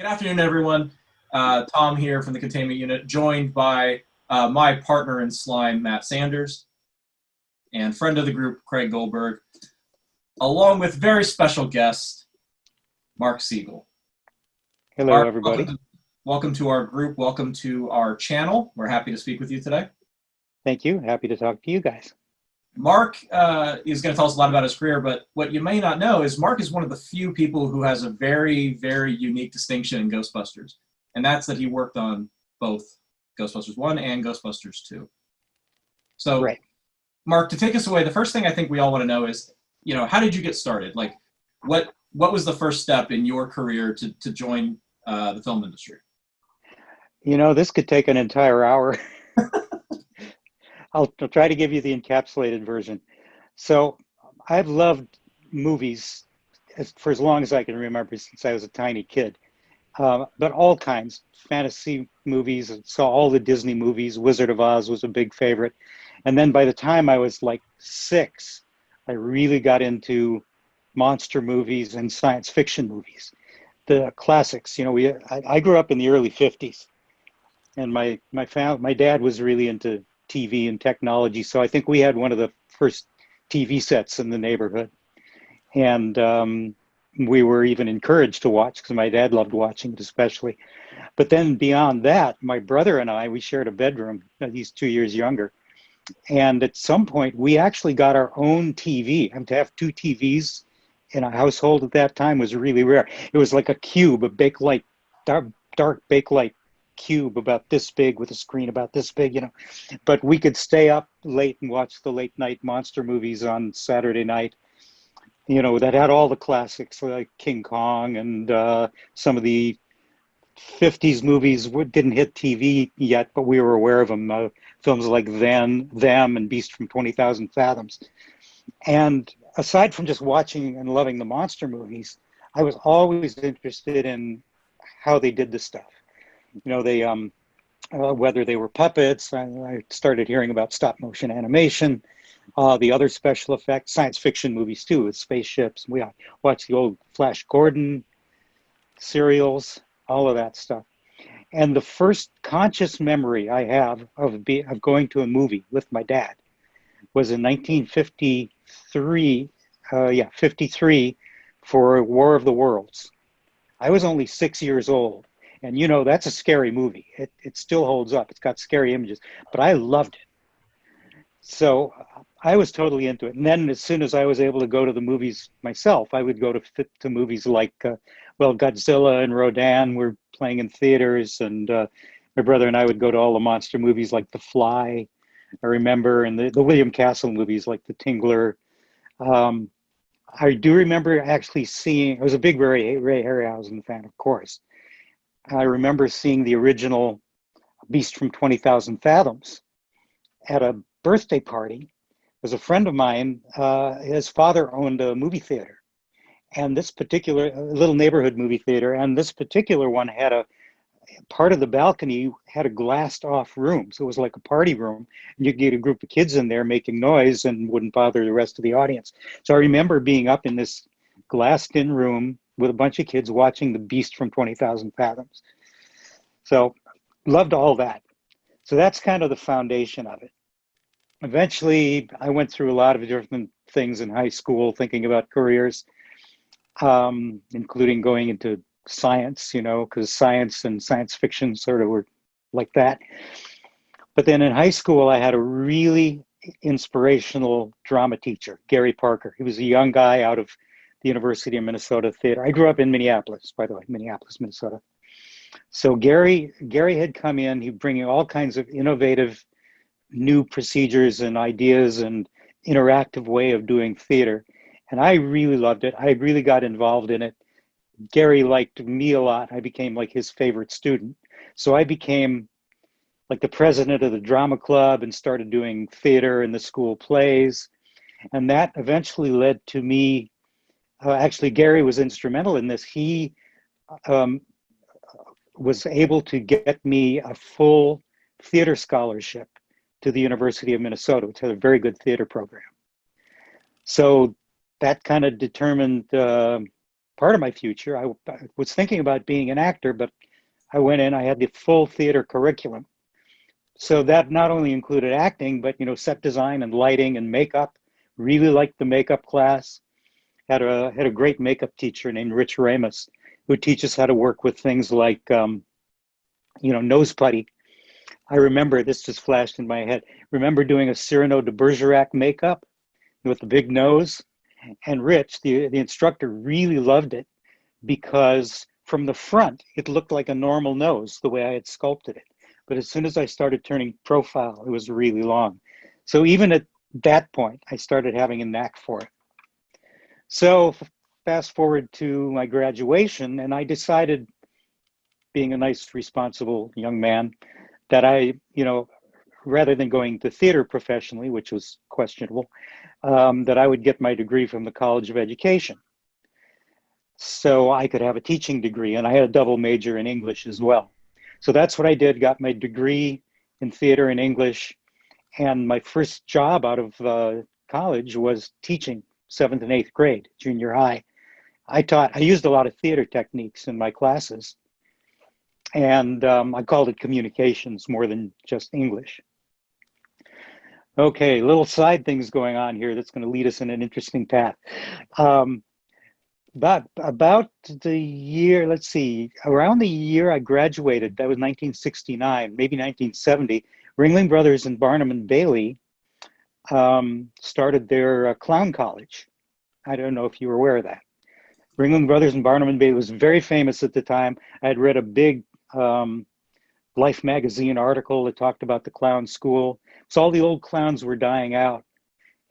Good afternoon, everyone. Tom here from the containment unit, joined by my partner in slime, Matt Sanders, and friend of the group, Craig Goldberg, along with very special guest, Mark Siegel. Hello, Mark, everybody. welcome to our group. Welcome to our channel. We're happy to speak with you today. Thank you. Happy to talk to you guys. Mark is going to tell us a lot about his career, but what you may not know is Mark is one of the few people who has a very, very unique distinction in Ghostbusters, and that's that he worked on both Ghostbusters 1 and Ghostbusters 2. So, Right. Mark, to take us away, the first thing I think we all want to know is, how did you get started? Like, what was the first step in your career to join the film industry? This could take an entire hour. I'll try to give you the encapsulated version. So I've loved movies for as long as I can remember, since I was a tiny kid. But all kinds, fantasy movies, saw all the Disney movies. Wizard of Oz was a big favorite. And then by the time I was like 6, I really got into monster movies and science fiction movies. The classics, I grew up in the early 50s, and my dad was really into TV and technology, so I think we had one of the first TV sets in the neighborhood. And we were even encouraged to watch because my dad loved watching it especially. But then beyond that, my brother and I, we shared a bedroom. He's 2 years younger. And at some point, we actually got our own TV. And to have 2 TVs in a household at that time was really rare. It was like a cube, a Bakelite, dark Bakelite cube about this big with a screen about this big. But we could stay up late and watch the late night monster movies on Saturday night, that had all the classics like King Kong and some of the 50s movies didn't hit TV yet, but we were aware of them. Films like Them, and Beast from 20,000 Fathoms. And aside from just watching and loving the monster movies, I was always interested in how they did this stuff. They whether they were puppets. I started hearing about stop motion animation, the other special effects, science fiction movies too, with spaceships. We watched the old Flash Gordon serials, all of that stuff. And the first conscious memory I have of going to a movie with my dad was in 1953, 53, for War of the Worlds. I was only 6 years old. And that's a scary movie. It still holds up. It's got scary images, but I loved it. So I was totally into it. And then as soon as I was able to go to the movies myself, I would go to movies like, Godzilla and Rodan were playing in theaters. And my brother and I would go to all the monster movies like The Fly, I remember, and the William Castle movies like The Tingler. I do remember actually seeing, I was a big Ray Harryhausen fan, of course. I remember seeing the original Beast from 20,000 Fathoms at a birthday party. It was a friend of mine, his father owned a movie theater, and this particular little neighborhood movie theater, and this particular one had a part of the balcony had a glassed off room. So it was like a party room, and you could get a group of kids in there making noise and wouldn't bother the rest of the audience. So I remember being up in this glassed in room with a bunch of kids watching the Beast from 20,000 Fathoms. So loved all that. So that's kind of the foundation of it. Eventually, I went through a lot of different things in high school, thinking about careers, including going into science, because science and science fiction sort of were like that. But then in high school, I had a really inspirational drama teacher, Gary Parker. He was a young guy out of the University of Minnesota Theater. I grew up in Minneapolis, by the way, Minneapolis, Minnesota. So Gary had come in, he bringing all kinds of innovative new procedures and ideas and interactive way of doing theater. And I really loved it. I really got involved in it. Gary liked me a lot. I became like his favorite student. So I became like the president of the drama club and started doing theater in the school plays. And that eventually led to me. Actually, Gary was instrumental in this. He was able to get me a full theater scholarship to the University of Minnesota, which had a very good theater program. So that kind of determined part of my future. I was thinking about being an actor, but I went in, I had the full theater curriculum. So that not only included acting, but, set design and lighting and makeup. Really liked the makeup class. Had a great makeup teacher named Rich Ramus, who teaches how to work with things like, nose putty. I remember, this just flashed in my head, remember doing a Cyrano de Bergerac makeup with the big nose. And Rich, the instructor, really loved it because from the front, it looked like a normal nose, the way I had sculpted it. But as soon as I started turning profile, it was really long. So even at that point, I started having a knack for it. So fast forward to my graduation, and I decided, being a nice, responsible young man, that I, rather than going to theater professionally, which was questionable, that I would get my degree from the College of Education. So I could have a teaching degree, and I had a double major in English as well. So that's what I did, got my degree in theater and English. And my first job out of college was teaching 7th and 8th grade, junior high. I used a lot of theater techniques in my classes. And I called it communications more than just English. Okay, little side things going on here that's going to lead us in an interesting path. About the year, let's see, around the year I graduated, that was 1969, maybe 1970, Ringling Brothers and Barnum and Bailey started their clown college. I don't know if you were aware of that. Ringling Brothers and Barnum and Bailey was very famous at the time. I had read a big Life magazine article that talked about the clown school. So all the old clowns were dying out,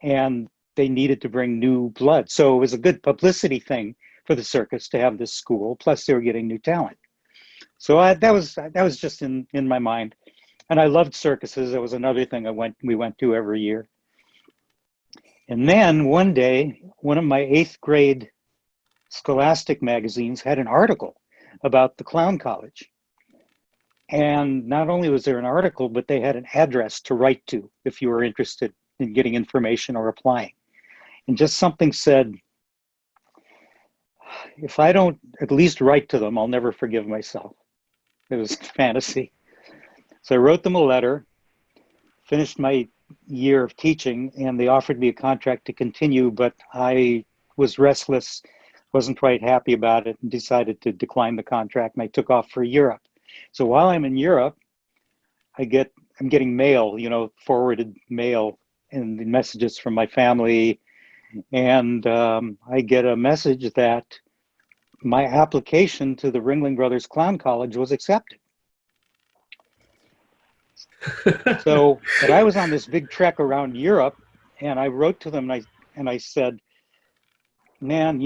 and they needed to bring new blood. So it was a good publicity thing for the circus to have this school. Plus, they were getting new talent. So that was just in my mind. And I loved circuses. That was another thing we went to every year. And then one day, one of my 8th grade Scholastic magazines had an article about the clown college. And not only was there an article, but they had an address to write to if you were interested in getting information or applying. And just something said, if I don't at least write to them, I'll never forgive myself. It was fantasy. So I wrote them a letter, finished my year of teaching, and they offered me a contract to continue, but I was restless, wasn't quite happy about it, and decided to decline the contract, and I took off for Europe. So while I'm in Europe, I'm getting mail, forwarded mail and the messages from my family. And I get a message that my application to the Ringling Brothers Clown College was accepted. But I was on this big trek around Europe, and I wrote to them and I said, man,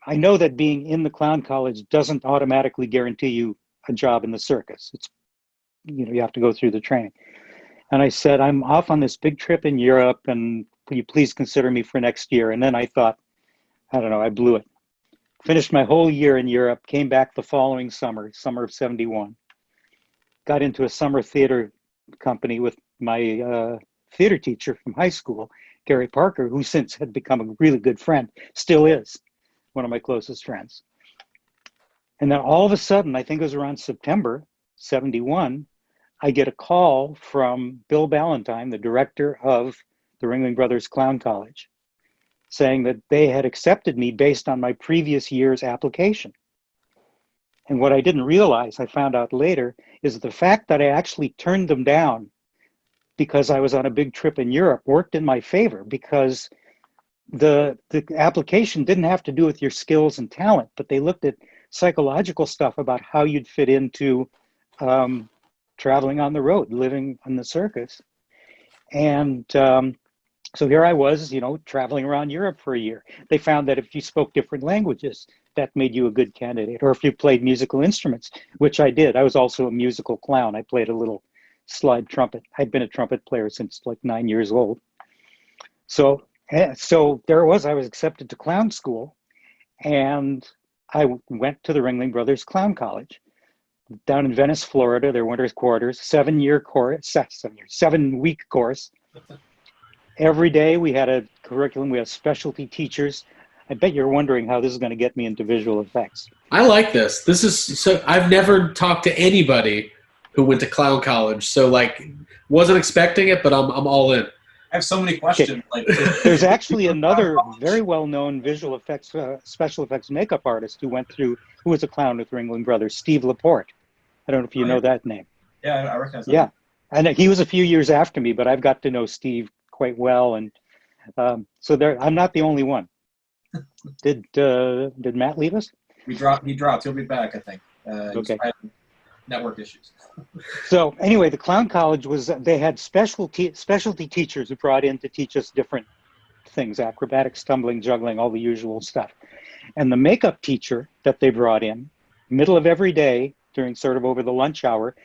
I know that being in the clown college doesn't automatically guarantee you a job in the circus. It's, you have to go through the training. And I said, I'm off on this big trip in Europe, and will you please consider me for next year? And then I thought, I don't know, I blew it. Finished my whole year in Europe, came back the following summer of 71. Got into a summer theater company with my theater teacher from high school, Gary Parker, who since had become a really good friend, still is one of my closest friends. And then all of a sudden, I think it was around September 71, I get a call from Bill Ballantyne, the director of the Ringling Brothers Clown College, saying that they had accepted me based on my previous year's application. And what I didn't realize, I found out later, is the fact that I actually turned them down because I was on a big trip in Europe worked in my favor, because the application didn't have to do with your skills and talent, but they looked at psychological stuff about how you'd fit into traveling on the road, living on the circus. And so here I was, traveling around Europe for a year. They found that if you spoke different languages, that made you a good candidate. Or if you played musical instruments, which I did. I was also a musical clown. I played a little slide trumpet. I'd been a trumpet player since like 9 years old. So there it was. I was accepted to clown school, and I went to the Ringling Brothers Clown College down in Venice, Florida, their winter quarters, 7-week course. Every day we had a curriculum. We had specialty teachers. I bet you're wondering how this is going to get me into visual effects. I like this. This is so. I've never talked to anybody who went to clown college, so like, wasn't expecting it, but I'm all in. I have so many questions. Okay. Like, There's actually another very well-known visual effects, special effects makeup artist who was a clown with Ringling Brothers, Steve Laporte. I don't know if you know that name. Yeah, I recognize that. Yeah, and he was a few years after me, but I've got to know Steve quite well, and so I'm not the only one. Did Matt leave us? He dropped. He'll be back, I think. Okay. Network issues. So anyway, the clown college they had specialty teachers who brought in to teach us different things: acrobatics, tumbling, juggling, all the usual stuff. And the makeup teacher that they brought in, middle of every day during sort of over the lunch hour,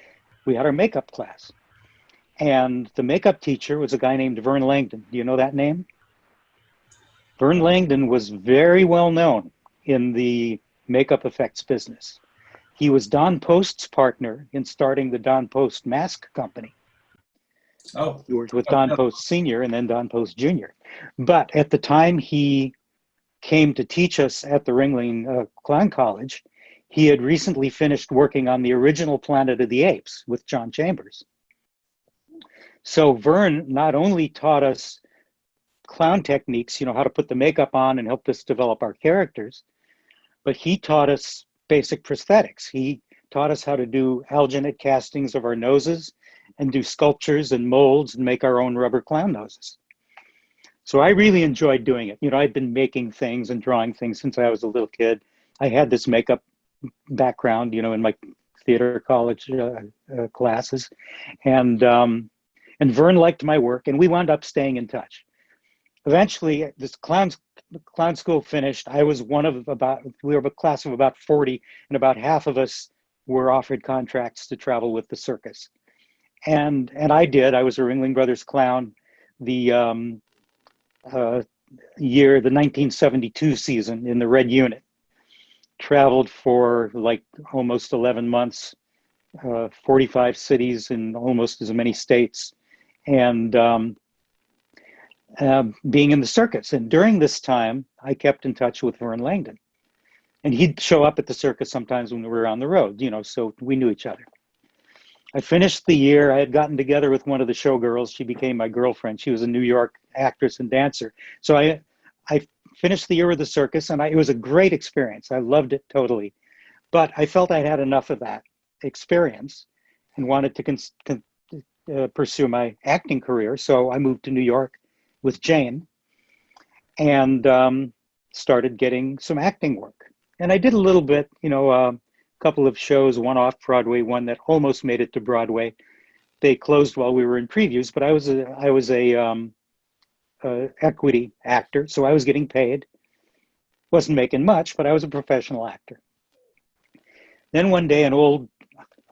we had our makeup class. And the makeup teacher was a guy named Vern Langdon. Do you know that name? Vern Langdon was very well known in the makeup effects business. He was Don Post's partner in starting the Don Post Mask Company. Oh. He worked with Don Post Sr. and then Don Post Jr. But at the time he came to teach us at the Ringling Clown College, he had recently finished working on the original Planet of the Apes with John Chambers. So Vern not only taught us clown techniques, how to put the makeup on and helped us develop our characters, but he taught us basic prosthetics. He taught us how to do alginate castings of our noses and do sculptures and molds and make our own rubber clown noses. So I really enjoyed doing it. I'd been making things and drawing things since I was a little kid. I had this makeup background, in my theater college classes. And Vern liked my work, and we wound up staying in touch. Eventually, this clown school finished. I was we were a class of about 40, and about half of us were offered contracts to travel with the circus. And I did. I was a Ringling Brothers clown the 1972 season in the Red Unit. Traveled for like almost 11 months, 45 cities in almost as many states, and being in the circus. And during this time, I kept in touch with Vern Langdon. And he'd show up at the circus sometimes when we were on the road, so we knew each other. I finished the year. I had gotten together with one of the showgirls. She became my girlfriend. She was a New York actress and dancer. So I finished the year with the circus, and it was a great experience. I loved it totally. But I felt I'd had enough of that experience and wanted to pursue my acting career. So I moved to New York with Jane and started getting some acting work. And I did a little bit, a couple of shows, one off Broadway, one that almost made it to Broadway. They closed while we were in previews, but I was a equity actor, so I was getting paid. Wasn't making much, but I was a professional actor. Then one day, an old,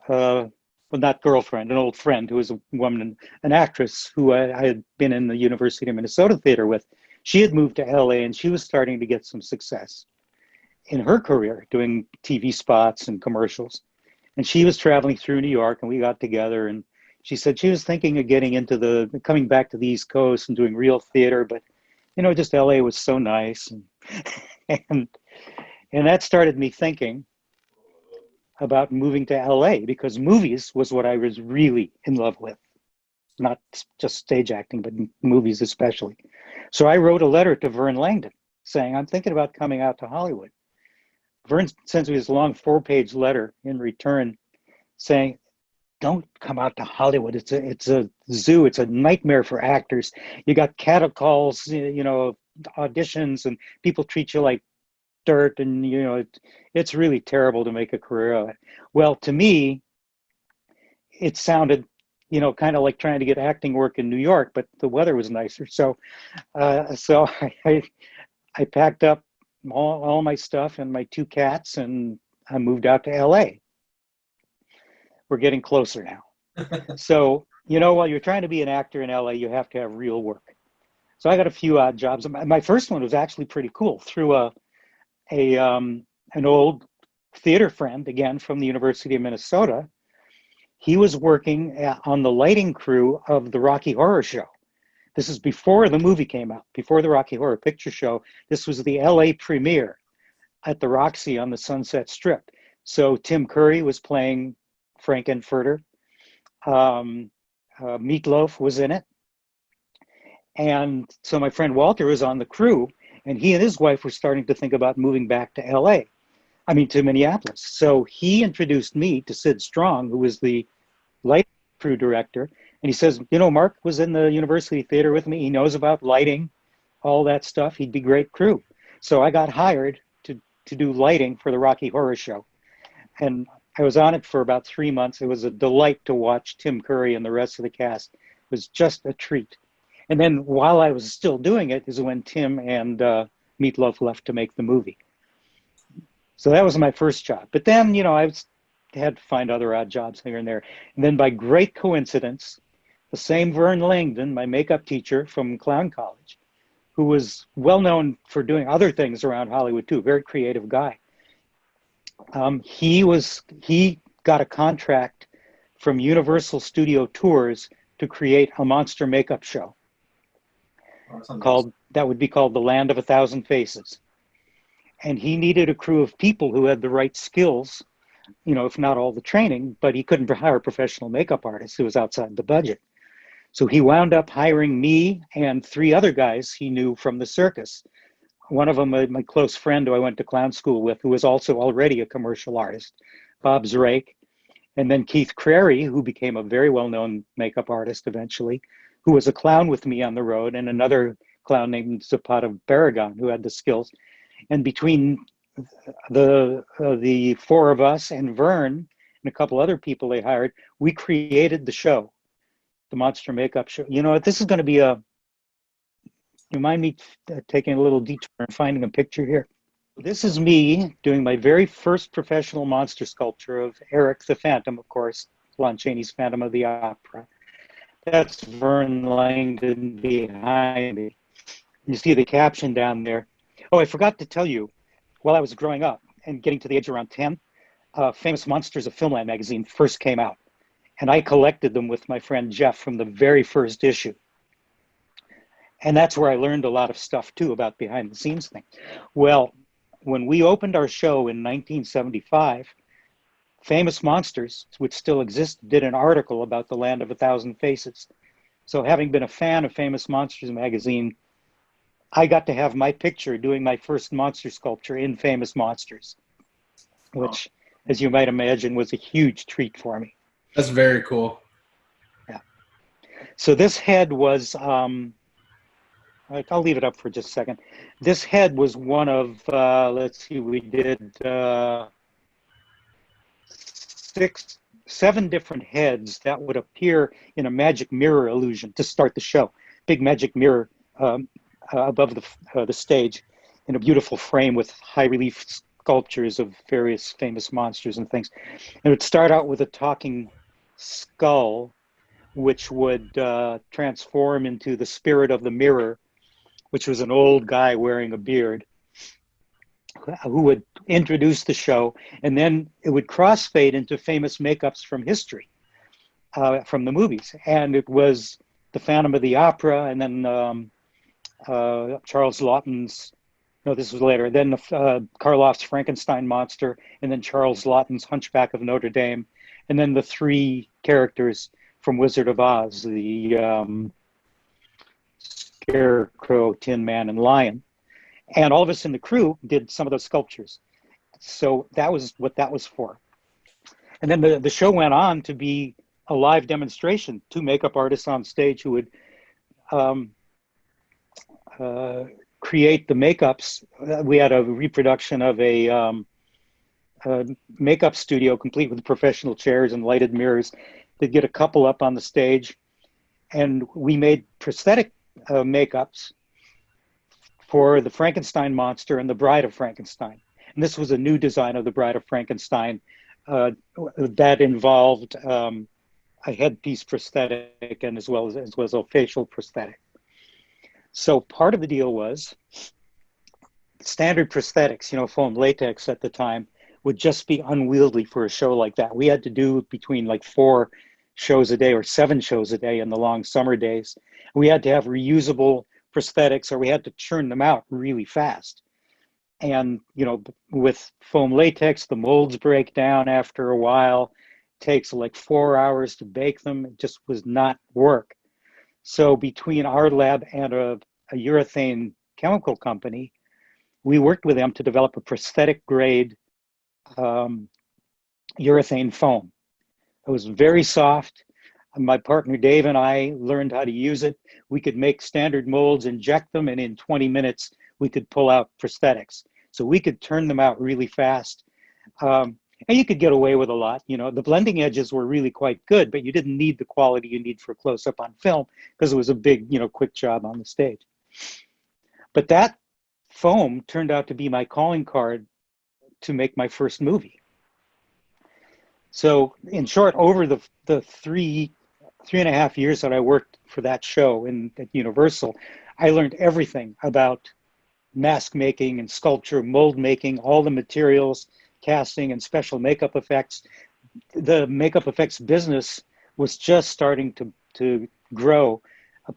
not girlfriend, an old friend who was a woman, an actress who I had been in the University of Minnesota theater with, she had moved to LA and she was starting to get some success in her career doing TV spots and commercials. And she was traveling through New York, and we got together, and she said she was thinking of coming back to the East Coast and doing real theater, but just LA was so nice. And that started me thinking about moving to LA, because movies was what I was really in love with, not just stage acting, but movies especially. So I wrote a letter to Vern Langdon saying, I'm thinking about coming out to Hollywood. Vern sends me this long 4-page letter in return saying, don't come out to Hollywood. It's a zoo. It's a nightmare for actors. You got catcalls, auditions, and people treat you like dirt, and it's really terrible to make a career of it. Well, to me, it sounded kind of like trying to get acting work in New York, but the weather was nicer. So I packed up all my stuff and my 2 cats, and I moved out to LA. We're getting closer now. So, while you're trying to be an actor in LA, you have to have real work. So I got a few odd jobs. My first one was actually pretty cool, through an old theater friend, again, from the University of Minnesota. He was working on the lighting crew of the Rocky Horror Show. This is before the movie came out, before the Rocky Horror Picture Show. This was the LA premiere at the Roxy on the Sunset Strip. So Tim Curry was playing Frankenfurter. Meatloaf was in it. And so my friend Walter was on the crew, and he and his wife were starting to think about moving back to to Minneapolis. So he introduced me to Sid Strong, who was the light crew director. And he says, Mark was in the University Theater with me. He knows about lighting, all that stuff. He'd be great crew. So I got hired to do lighting for the Rocky Horror Show. And I was on it for about 3 months. It was a delight to watch Tim Curry and the rest of the cast. It was just a treat. And then while I was still doing it is when Tim and Meatloaf left to make the movie. So that was my first job. But then, I had to find other odd jobs here and there. And then by great coincidence, the same Vern Langdon, my makeup teacher from Clown College, who was well known for doing other things around Hollywood too, very creative guy. He got a contract from Universal Studio Tours to create a monster makeup show that would be called The Land of a Thousand Faces. And he needed a crew of people who had the right skills, if not all the training, but he couldn't hire professional makeup artists. It was outside the budget. So he wound up hiring me and 3 other guys he knew from the circus. One of them, my close friend who I went to clown school with, who was also already a commercial artist, Bob Zrake. And then Keith Crary, who became a very well-known makeup artist eventually, who was a clown with me on the road, and another clown named Zapata Barragan, who had the skills. And between the 4 of us and Vern and a couple other people they hired, we created the show, the Monster Makeup Show. This is going to be you mind me taking a little detour and finding a picture here? This is me doing my very first professional monster sculpture of Eric the Phantom, of course, Lon Chaney's Phantom of the Opera. That's Vern Langdon behind me. You see the caption down there. Oh, I forgot to tell you, while I was growing up and getting to the age around 10, Famous Monsters of Filmland magazine first came out. And I collected them with my friend Jeff from the very first issue. And that's where I learned a lot of stuff too about behind the scenes thing. Well, when we opened our show in 1975, Famous Monsters, which still exists, did an article about the Land of a Thousand Faces. So having been a fan of Famous Monsters magazine, I got to have my picture doing my first monster sculpture in Famous Monsters, which, as you might imagine, was a huge treat for me. That's very cool. Yeah. So this head was, I'll leave it up for just a second. This head was one of, we did 7 different heads that would appear in a magic mirror illusion to start the show. Big magic mirror above the stage in a beautiful frame with high relief sculptures of various famous monsters and things. And it would start out with a talking skull, which would transform into the spirit of the mirror, which was an old guy wearing a beard, who would introduce the show, and then it would crossfade into famous makeups from history, from the movies. And it was the Phantom of the Opera, and then Charles Laughton's, no, this was later, then Karloff's Frankenstein monster, and then Charles Laughton's Hunchback of Notre Dame, and then the 3 characters from Wizard of Oz, the Scarecrow, Tin Man, and Lion. And all of us in the crew did some of those sculptures. So that was what that was for. And then the show went on to be a live demonstration, 2 makeup artists on stage who would create the makeups. We had a reproduction of a makeup studio complete with professional chairs and lighted mirrors. They'd get a couple up on the stage, and we made prosthetic makeups for the Frankenstein monster and the Bride of Frankenstein. And this was a new design of the Bride of Frankenstein that involved a headpiece prosthetic and as well as a facial prosthetic. So part of the deal was standard prosthetics, foam latex at the time, would just be unwieldy for a show like that. We had to do between 4 shows a day or 7 shows a day in the long summer days. We had to have reusable prosthetics, or we had to churn them out really fast. And, with foam latex, the molds break down after a while. It takes like 4 hours to bake them. It just was not work. So between our lab and a urethane chemical company, we worked with them to develop a prosthetic grade urethane foam. It was very soft. My partner Dave and I learned how to use it. We could make standard molds, inject them, and in 20 minutes, we could pull out prosthetics. So we could turn them out really fast. And you could get away with a lot. The blending edges were really quite good, but you didn't need the quality you need for close-up on film because it was a big, quick job on the stage. But that foam turned out to be my calling card to make my first movie. So in short, over the 3.5 years that I worked for that show at Universal, I learned everything about mask making and sculpture, mold making, all the materials, casting, and special makeup effects. The makeup effects business was just starting to grow.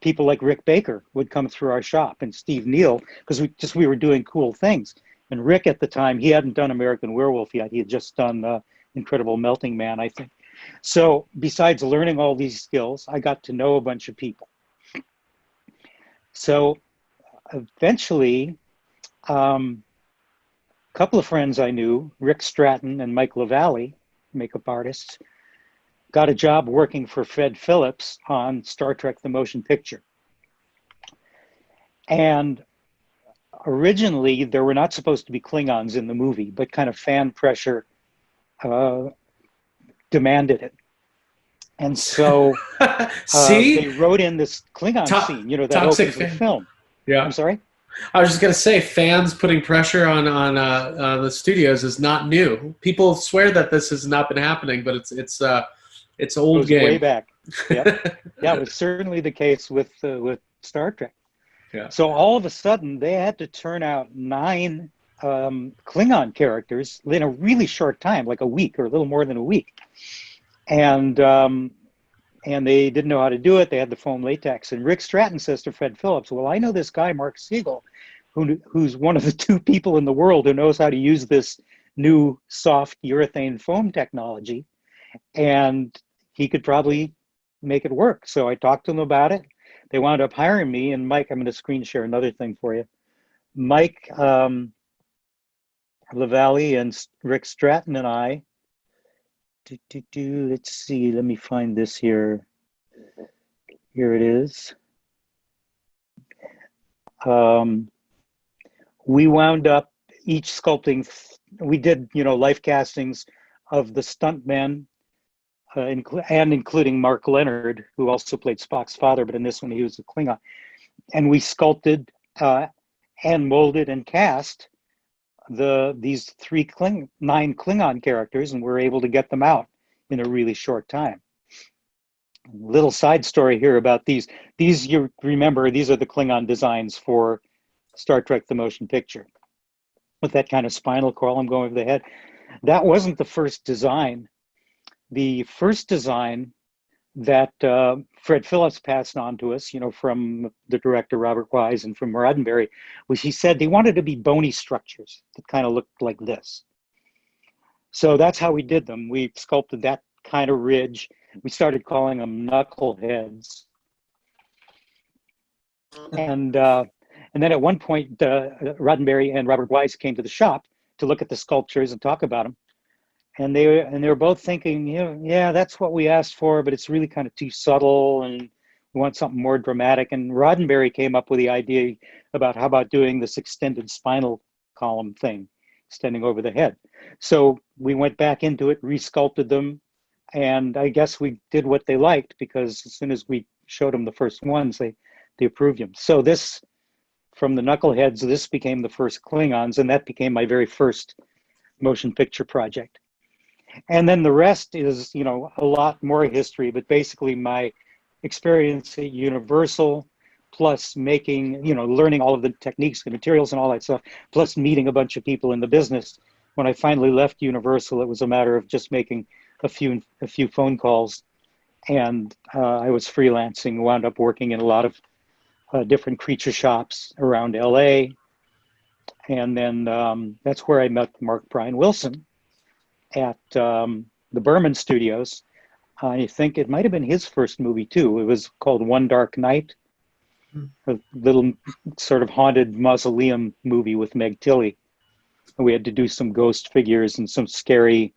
People like Rick Baker would come through our shop, and Steve Neal, because we were doing cool things. And Rick at the time, he hadn't done American Werewolf yet. He had just done Incredible Melting Man, I think. So besides learning all these skills, I got to know a bunch of people. So eventually, a couple of friends I knew, Rick Stratton and Mike LaValle, makeup artists, got a job working for Fred Phillips on Star Trek: The Motion Picture. And originally, there were not supposed to be Klingons in the movie, but kind of fan pressure demanded it. And so they wrote in this Klingon scene, that opens the film. Yeah. I'm sorry? I was just going to say, fans putting pressure on the studios is not new. People swear that this has not been happening, but it's old game. Way back. Yep. Yeah, it was certainly the case with Star Trek. Yeah. So all of a sudden, they had to turn out 9 Klingon characters in a really short time, like a week or a little more than a week. And they didn't know how to do it. They had the foam latex. And Rick Stratton says to Fred Phillips, well, I know this guy, Mark Siegel, who's one of the 2 people in the world who knows how to use this new soft urethane foam technology. And he could probably make it work. So I talked to them about it. They wound up hiring me. And Mike, I'm going to screen share another thing for you. Mike LaValle and Rick Stratton and I, let's see, let me find this here. Here it is. We wound up each sculpting, we did, life castings of the stuntmen, including Mark Leonard, who also played Spock's father, but in this one he was a Klingon. And we sculpted and molded and cast these 9 Klingon characters, and we're able to get them out in a really short time. Little side story here about these. These, you remember, these are the Klingon designs for Star Trek: The Motion Picture, with that kind of spinal column going over the head. That wasn't the first design. The first design that Fred Phillips passed on to us, from the director Robert Wise and from Roddenberry, was he said they wanted to be bony structures that kind of looked like this. So that's how we did them. We sculpted that kind of ridge. We started calling them knuckleheads. And then at one point, Roddenberry and Robert Wise came to the shop to look at the sculptures and talk about them. And they were both thinking, yeah, that's what we asked for, but it's really kind of too subtle, and we want something more dramatic. And Roddenberry came up with the idea about how about doing this extended spinal column thing, extending over the head. So we went back into it, resculpted them, and I guess we did what they liked, because as soon as we showed them the first ones, they approved them. So this, from the knuckleheads, this became the first Klingons, and that became my very first motion picture project. And then the rest is, a lot more history, but basically my experience at Universal, plus making, learning all of the techniques, the materials and all that stuff, plus meeting a bunch of people in the business. When I finally left Universal, it was a matter of just making a few phone calls And I was freelancing, wound up working in a lot of different creature shops around LA. And then that's where I met Mark Brian Wilson at the Berman Studios. I think it might have been his first movie too. It was called One Dark Night, a little sort of haunted mausoleum movie with Meg Tilly. And we had to do some ghost figures and some scary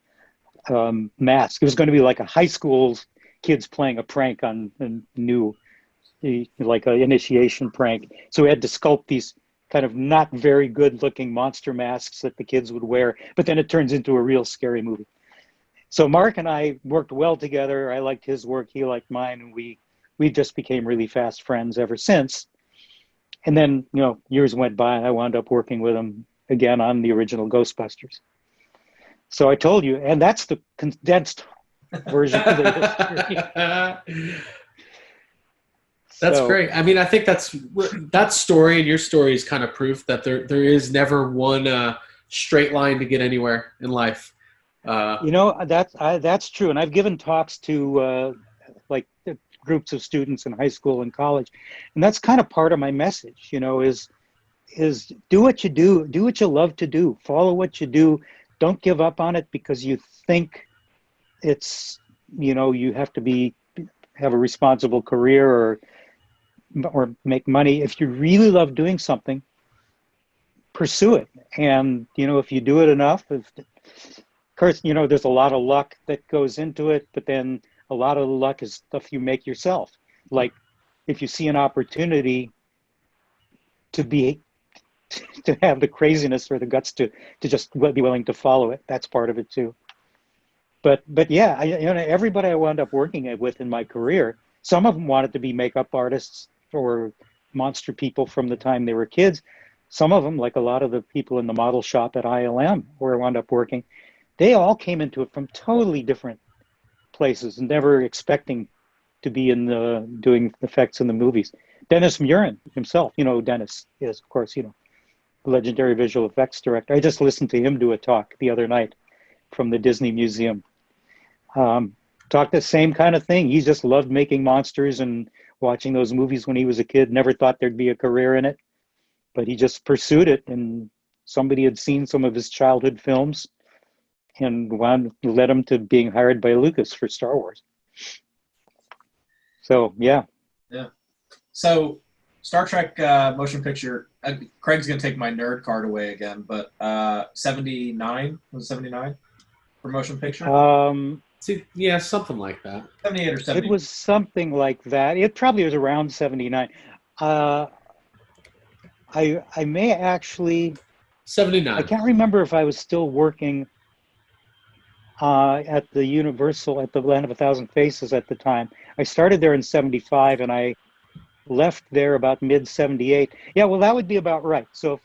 masks. It was going to be like a high school kids playing a prank on a new, like an initiation prank. So we had to sculpt these kind of not very good looking monster masks that the kids would wear, but then it turns into a real scary movie. So Mark and I worked well together. I liked his work, he liked mine, and we just became really fast friends ever since. And then, years went by and I wound up working with him again on the original Ghostbusters. So I told you, and that's the condensed version of the history. That's great. I mean, I think that story and your story is kind of proof that there is never one straight line to get anywhere in life. That's true. And I've given talks to like groups of students in high school and college, and that's kind of part of my message. Is do what you do what you love to do, follow what you do. Don't give up on it because you think it's you have to have a responsible career or make money. If you really love doing something, pursue it. And if you do it enough, of course, there's a lot of luck that goes into it, but then a lot of the luck is stuff you make yourself. Like if you see an opportunity to have the craziness or the guts to just be willing to follow it, that's part of it too. But yeah, everybody I wound up working with in my career, some of them wanted to be makeup artists or monster people from the time they were kids. Some of them, like a lot of the people in the model shop at ILM where I wound up working, they all came into it from totally different places and never expecting to be doing effects in the movies. Dennis Murin himself, Dennis is, of course, the legendary visual effects director. I just listened to him do a talk the other night from the Disney Museum. Talked the same kind of thing. He just loved making monsters and watching those movies when he was a kid. Never thought there'd be a career in it, but he just pursued it. And somebody had seen some of his childhood films and led him to being hired by Lucas for Star Wars. So, yeah. Yeah. So, Star Trek motion picture, Craig's going to take my nerd card away again, but 79? Was it 79 for motion picture? Yeah, something like that. 78 or 70. It was something like that. It probably was around 79. I may actually... 79. I can't remember if I was still working at the Universal at the Land of a Thousand Faces at the time. I started there in 75 and I left there about mid 78. Yeah, well, that would be about right. So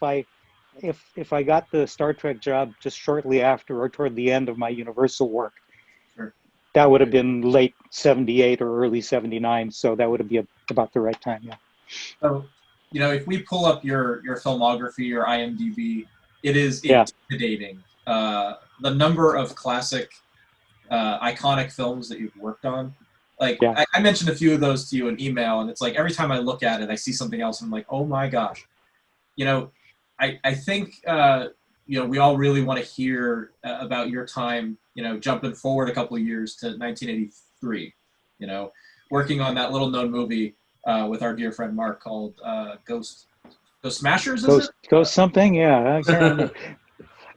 if I got the Star Trek job just shortly after or toward the end of my Universal work, sure, that would have been late 78 or early 79. So that would be about the right time. Yeah. So, if we pull up your filmography or IMDb, it is intimidating. The number of classic, iconic films that you've worked on. Like, yeah. I mentioned a few of those to you in email, and it's like every time I look at it, I see something else, and I'm like, oh my gosh. I think, we all really want to hear about your time, jumping forward a couple of years to 1983, working on that little known movie with our dear friend Mark called Ghost Smashers, is it? Ghost something, yeah. I can't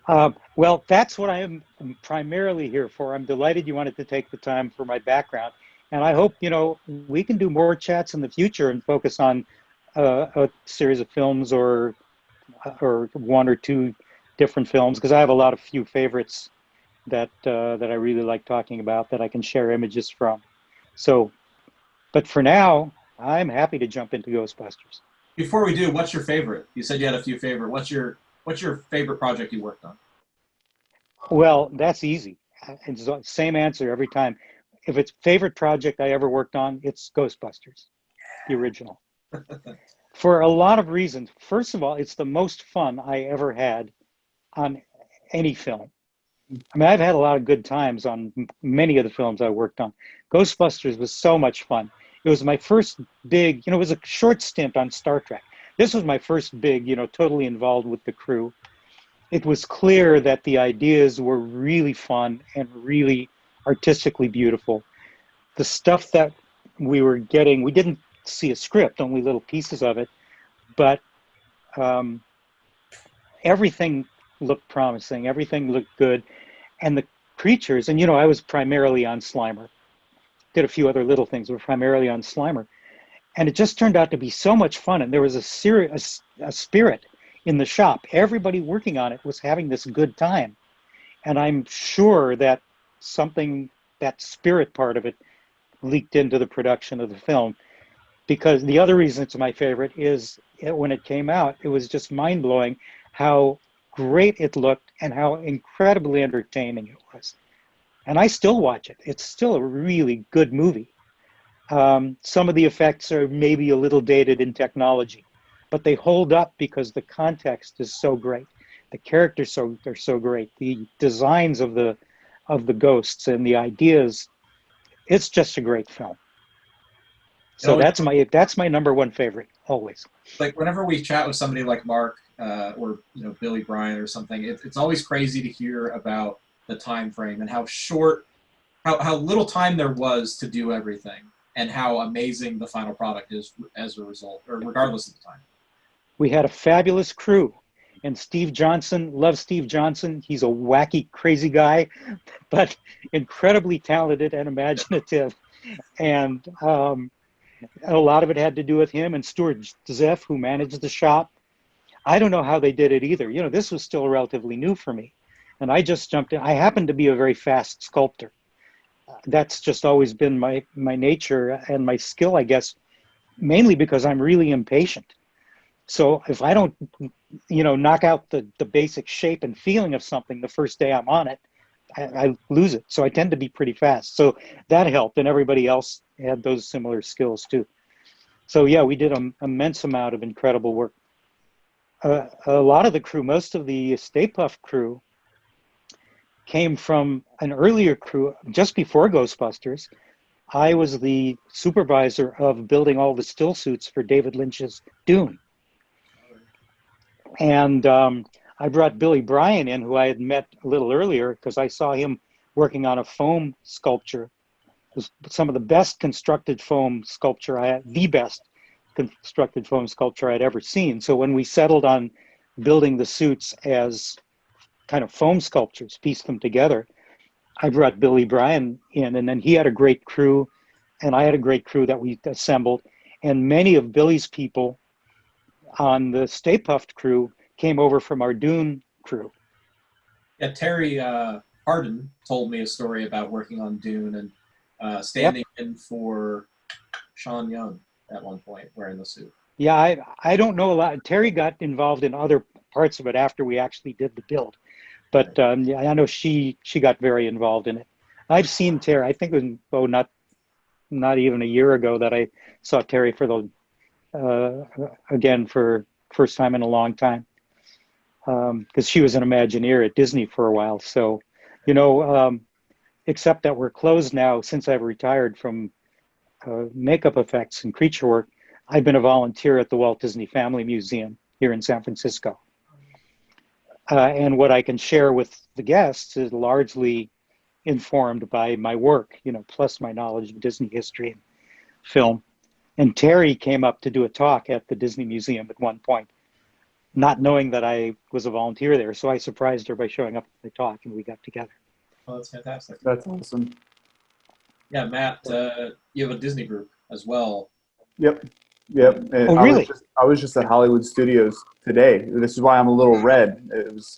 remember. Well, that's what I am primarily here for. I'm delighted you wanted to take the time for my background. And I hope, we can do more chats in the future and focus on a series of films or one or two different films, because I have a few favorites that I really like talking about that I can share images from. So, but for now, I'm happy to jump into Ghostbusters. Before we do, what's your favorite? You said you had a few favorite. What's your favorite project you worked on? Well, that's easy. It's the same answer every time. If it's favorite project I ever worked on, it's Ghostbusters, the original. For a lot of reasons. First of all, it's the most fun I ever had on any film. I mean, I've had a lot of good times on many of the films I worked on. Ghostbusters was so much fun. It was my first big, it was a short stint on Star Trek. This was my first big, totally involved with the crew. It was clear that the ideas were really fun and really artistically beautiful. The stuff that we were getting, we didn't see a script, only little pieces of it, but everything looked promising, everything looked good. And the creatures, and I was primarily on Slimer, did a few other little things, but primarily on Slimer. And it just turned out to be so much fun. And there was a spirit in the shop. Everybody working on it was having this good time. And I'm sure that that spirit part of it leaked into the production of the film. Because the other reason it's my favorite is when it came out, it was just mind-blowing how great it looked and how incredibly entertaining it was. And I still watch it. It's still a really good movie. Some of the effects are maybe a little dated in technology, but they hold up because the context is so great. The characters are so great. The designs of the ghosts and the ideas, it's just a great film. So that's my number one favorite always. Like whenever we chat with somebody like Mark or Billy Bryan or something, it's always crazy to hear about the time frame and how short, how little time there was to do everything, and how amazing the final product is as a result, or regardless of the time. We had a fabulous crew, and Steve Johnson, love Steve Johnson. He's a wacky, crazy guy, but incredibly talented and imaginative. And a lot of it had to do with him and Stuart Zeff, who managed the shop. I don't know how they did it either. This was still relatively new for me. And I just jumped in. I happen to be a very fast sculptor. That's just always been my nature and my skill, I guess, mainly because I'm really impatient. So if I don't, knock out the basic shape and feeling of something the first day I'm on it, I lose it. So I tend to be pretty fast. So that helped, and everybody else had those similar skills too. So yeah, we did an immense amount of incredible work. A lot of the crew, most of the Stay Puft crew, came from an earlier crew just before Ghostbusters. I was the supervisor of building all the still suits for David Lynch's Dune. And I brought Billy Bryan in, who I had met a little earlier, because I saw him working on a foam sculpture. It was some of the best constructed foam sculpture the best constructed foam sculpture I'd ever seen. So when we settled on building the suits as kind of foam sculptures, pieced them together, I brought Billy Bryan in, and then he had a great crew, and I had a great crew that we assembled. And many of Billy's people on the Stay Puft crew came over from our Dune crew. Yeah, Terry Hardin told me a story about working on Dune and standing in for Sean Young at one point wearing the suit. Yeah, I don't know a lot. Terry got involved in other parts of it after we actually did the build. But yeah, I know she got very involved in it. I've seen Terry, I think it was not even a year ago that I saw Terry for again for first time in a long time, because she was an Imagineer at Disney for a while. So, except that we're closed now since I've retired from makeup effects and creature work, I've been a volunteer at the Walt Disney Family Museum here in San Francisco. And what I can share with the guests is largely informed by my work, plus my knowledge of Disney history and film. And Terry came up to do a talk at the Disney Museum at one point, not knowing that I was a volunteer there. So I surprised her by showing up at the talk, and we got together. Oh, that's fantastic. That's awesome. Yeah, Matt, you have a Disney group as well. Yep. And Oh, really? I was just at Hollywood Studios today. This is why I'm a little red. It was,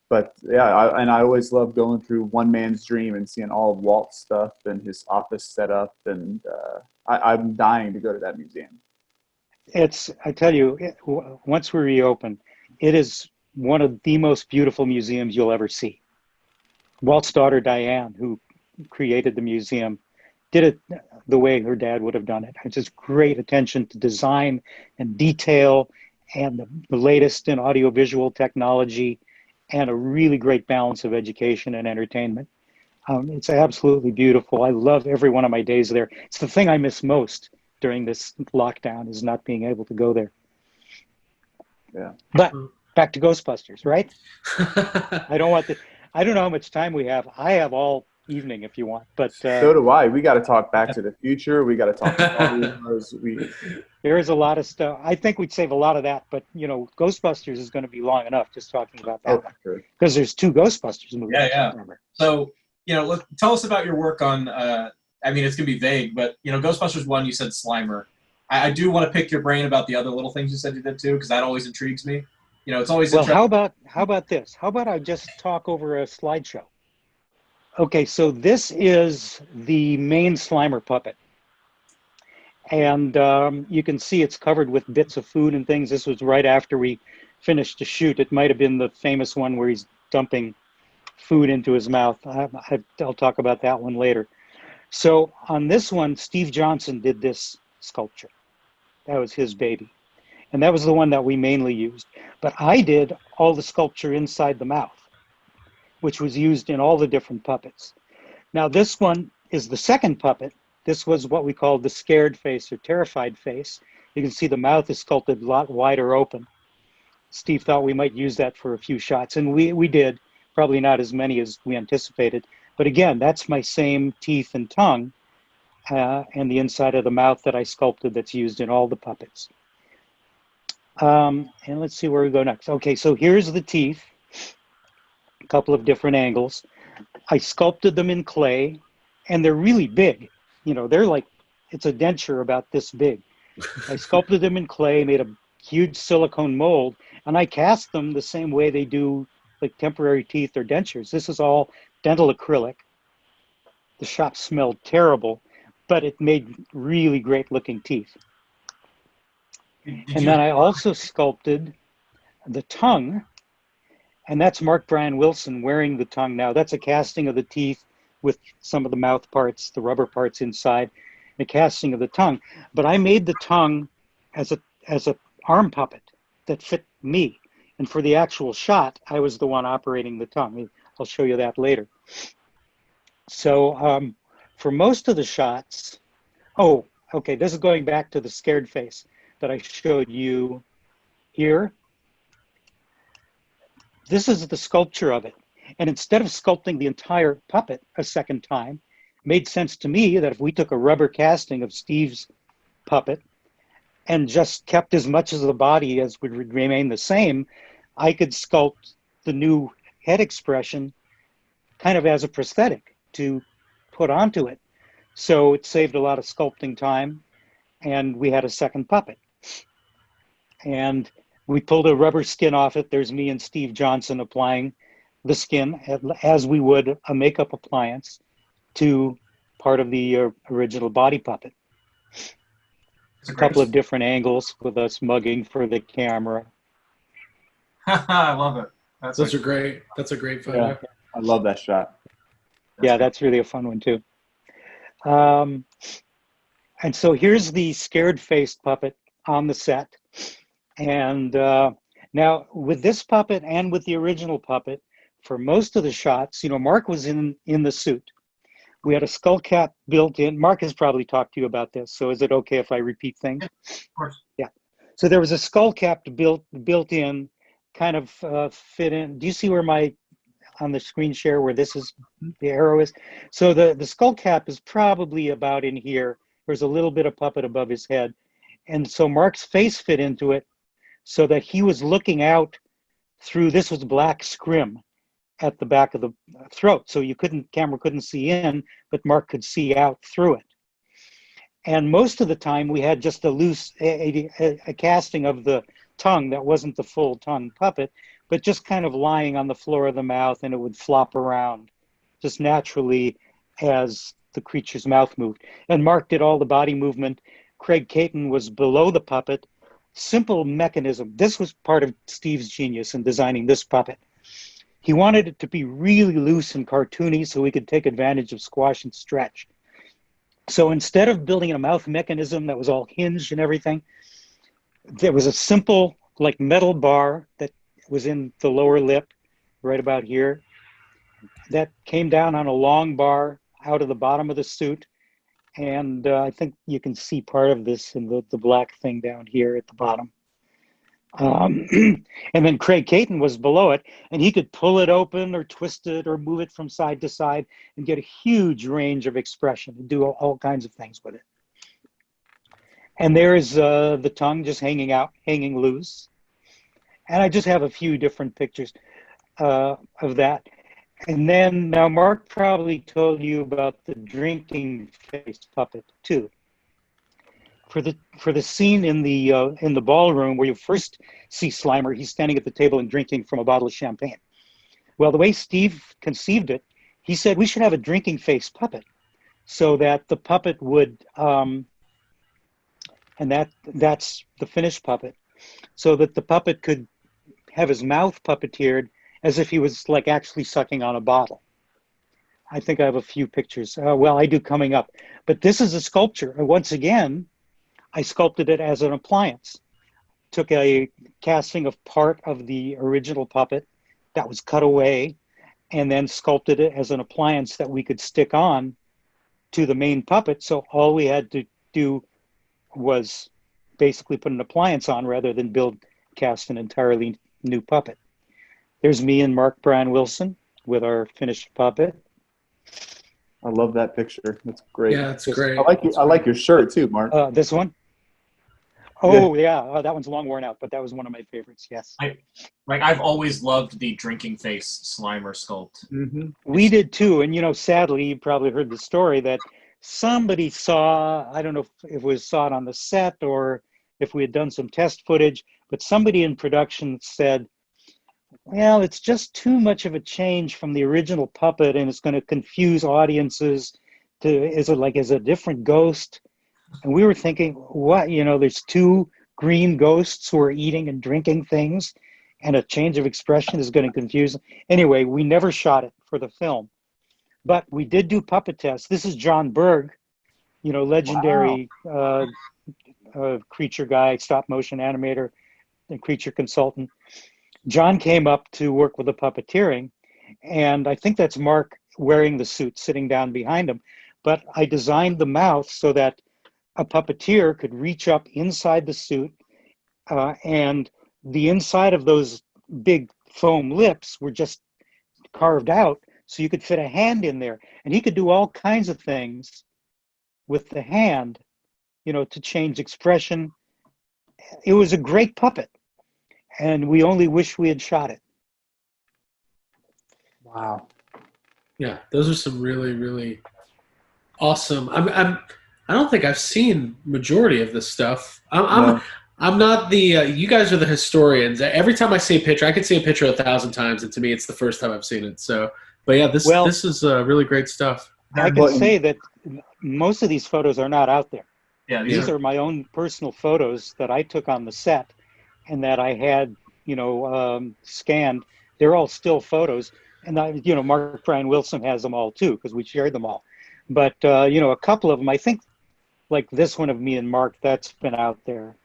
but yeah, I always love going through One Man's Dream and seeing all of Walt's stuff and his office setup, and I'm dying to go to that museum. I tell you, once we reopen, it is one of the most beautiful museums you'll ever see. Walt's daughter, Diane, who created the museum, did it the way her dad would have done it. It's just great attention to design and detail and the latest in audiovisual technology. and a really great balance of education and entertainment. It's absolutely beautiful. I love every one of my days there. It's the thing I miss most during this lockdown, is not being able to go there. Yeah. But back to Ghostbusters, right? I don't know how much time we have. I have all evening if you want, but So do I. We got to talk Back to the Future. We got to talk Star Wars. there is a lot of stuff. I think we'd save a lot of that, but Ghostbusters is going to be long enough just talking about that one, Sure. because there's 2 Ghostbusters movies. Yeah. So, tell us about your work on, it's going to be vague, but, Ghostbusters 1, you said Slimer. I do want to pick your brain about the other little things you said you did too, because that always intrigues me. It's always Well, how about this? How about I just talk over a slideshow? Okay, so this is the main Slimer puppet. And you can see it's covered with bits of food and things. This was right after we finished the shoot. It might have been the famous one where he's dumping food into his mouth. I'll talk about that one later. So on this one, Steve Johnson did this sculpture. That was his baby. And that was the one that we mainly used. But I did all the sculpture inside the mouth, which was used in all the different puppets. Now this one is the second puppet. This was what we called the scared face or terrified face. You can see the mouth is sculpted a lot wider open. Steve thought we might use that for a few shots, and we did. Probably not as many as we anticipated. But again, that's my same teeth and tongue and the inside of the mouth that I sculpted that's used in all the puppets. And let's see where we go next. Okay, so here's the teeth, a couple of different angles. I sculpted them in clay, and they're really big. They're like, it's a denture about this big. I sculpted them in clay, made a huge silicone mold, and I cast them the same way they do like temporary teeth or dentures. This is all dental acrylic. The shop smelled terrible, but it made really great looking teeth. And then I also sculpted the tongue, and that's Mark Brian Wilson wearing the tongue now. That's a casting of the teeth with some of the mouth parts, the rubber parts inside, a casting of the tongue. But I made the tongue as a arm puppet that fit me. And for the actual shot, I was the one operating the tongue. I'll show you that later. So for most of the shots, this is going back to the scared face that I showed you here. This is the sculpture of it. And instead of sculpting the entire puppet a second time, it made sense to me that if we took a rubber casting of Steve's puppet and just kept as much of the body as would remain the same, I could sculpt the new head expression kind of as a prosthetic to put onto it. So it saved a lot of sculpting time, and we had a second puppet. And we pulled a rubber skin off it. There's me and Steve Johnson applying the skin as we would a makeup appliance to part of the original body puppet. A couple of different angles with us mugging for the camera. I love it. Those are great. That's a great photo. Yeah. I love that shot. Yeah, that's really a fun one too. And so here's the scared-faced puppet on the set. And now with this puppet and with the original puppet, for most of the shots, Mark was in the suit. We had a skull cap built in. Mark has probably talked to you about this, so is it okay if I repeat things? Of course. Yeah. So there was a skull cap built in, kind of fit in. Do you see where on the screen share where this is, the arrow is? So the skull cap is probably about in here. There's a little bit of puppet above his head. And so Mark's face fit into it so that he was looking out through, this was black scrim at the back of the throat. So camera couldn't see in, but Mark could see out through it. And most of the time we had just a loose, a casting of the tongue that wasn't the full tongue puppet, but just kind of lying on the floor of the mouth, and it would flop around just naturally as the creature's mouth moved. And Mark did all the body movement. Craig Caton was below the puppet. Simple mechanism. This was part of Steve's genius in designing this puppet. He wanted it to be really loose and cartoony so we could take advantage of squash and stretch. So instead of building a mouth mechanism that was all hinged and everything, there was a simple like metal bar that was in the lower lip right about here. That came down on a long bar out of the bottom of the suit. And I think you can see part of this in the black thing down here at the bottom. And then Craig Caton was below it, and he could pull it open or twist it or move it from side to side and get a huge range of expression and do all kinds of things with it. And there's the tongue just hanging out, hanging loose. And I just have a few different pictures of that. And then now Mark probably told you about the drinking face puppet too. For the scene in the ballroom where you first see Slimer, he's standing at the table and drinking from a bottle of champagne. Well, the way Steve conceived it, he said we should have a drinking face puppet, so that the puppet would, and that's the finished puppet, so that the puppet could have his mouth puppeteered as if he was like actually sucking on a bottle. I think I have a few pictures. Well, I do coming up, but this is a sculpture. Once again, I sculpted it as an appliance. Took a casting of part of the original puppet that was cut away, and then sculpted it as an appliance that we could stick on to the main puppet. So all we had to do was basically put an appliance on rather than cast an entirely new puppet. There's me and Mark Brian Wilson with our finished puppet. I love that picture. That's great. Yeah, it's great. I like your shirt too, Mark. This one? Oh, yeah. That one's long worn out, but that was one of my favorites, yes. I've always loved the drinking face Slimer sculpt. Mm-hmm. We did too. And, sadly, you probably heard the story that somebody saw, I don't know if it was saw it on the set or if we had done some test footage, but somebody in production said, well, it's just too much of a change from the original puppet and it's going to confuse audiences. Is it a different ghost? And we were thinking, what, there's two green ghosts who are eating and drinking things, and a change of expression is going to confuse them. Anyway, we never shot it for the film, but we did do puppet tests. This is John Berg, legendary creature guy, stop motion animator, and creature consultant. John came up to work with the puppeteering, and I think that's Mark wearing the suit, sitting down behind him. But I designed the mouth so that a puppeteer could reach up inside the suit, and the inside of those big foam lips were just carved out so you could fit a hand in there. And he could do all kinds of things with the hand, to change expression. It was a great puppet, and we only wish we had shot it. Wow. Yeah, those are some really, really awesome. I don't think I've seen majority of this stuff. I'm not the. You guys are the historians. Every time I see a picture, I could see a picture 1,000 times, and to me, it's the first time I've seen it. So, but yeah, this is really great stuff. I can say that most of these photos are not out there. Yeah, these are my own personal photos that I took on the set, and that I had, scanned. They're all still photos, and Mark Brian Wilson has them all too because we shared them all. But a couple of them, I think. Like this one of me and Mark, that's been out there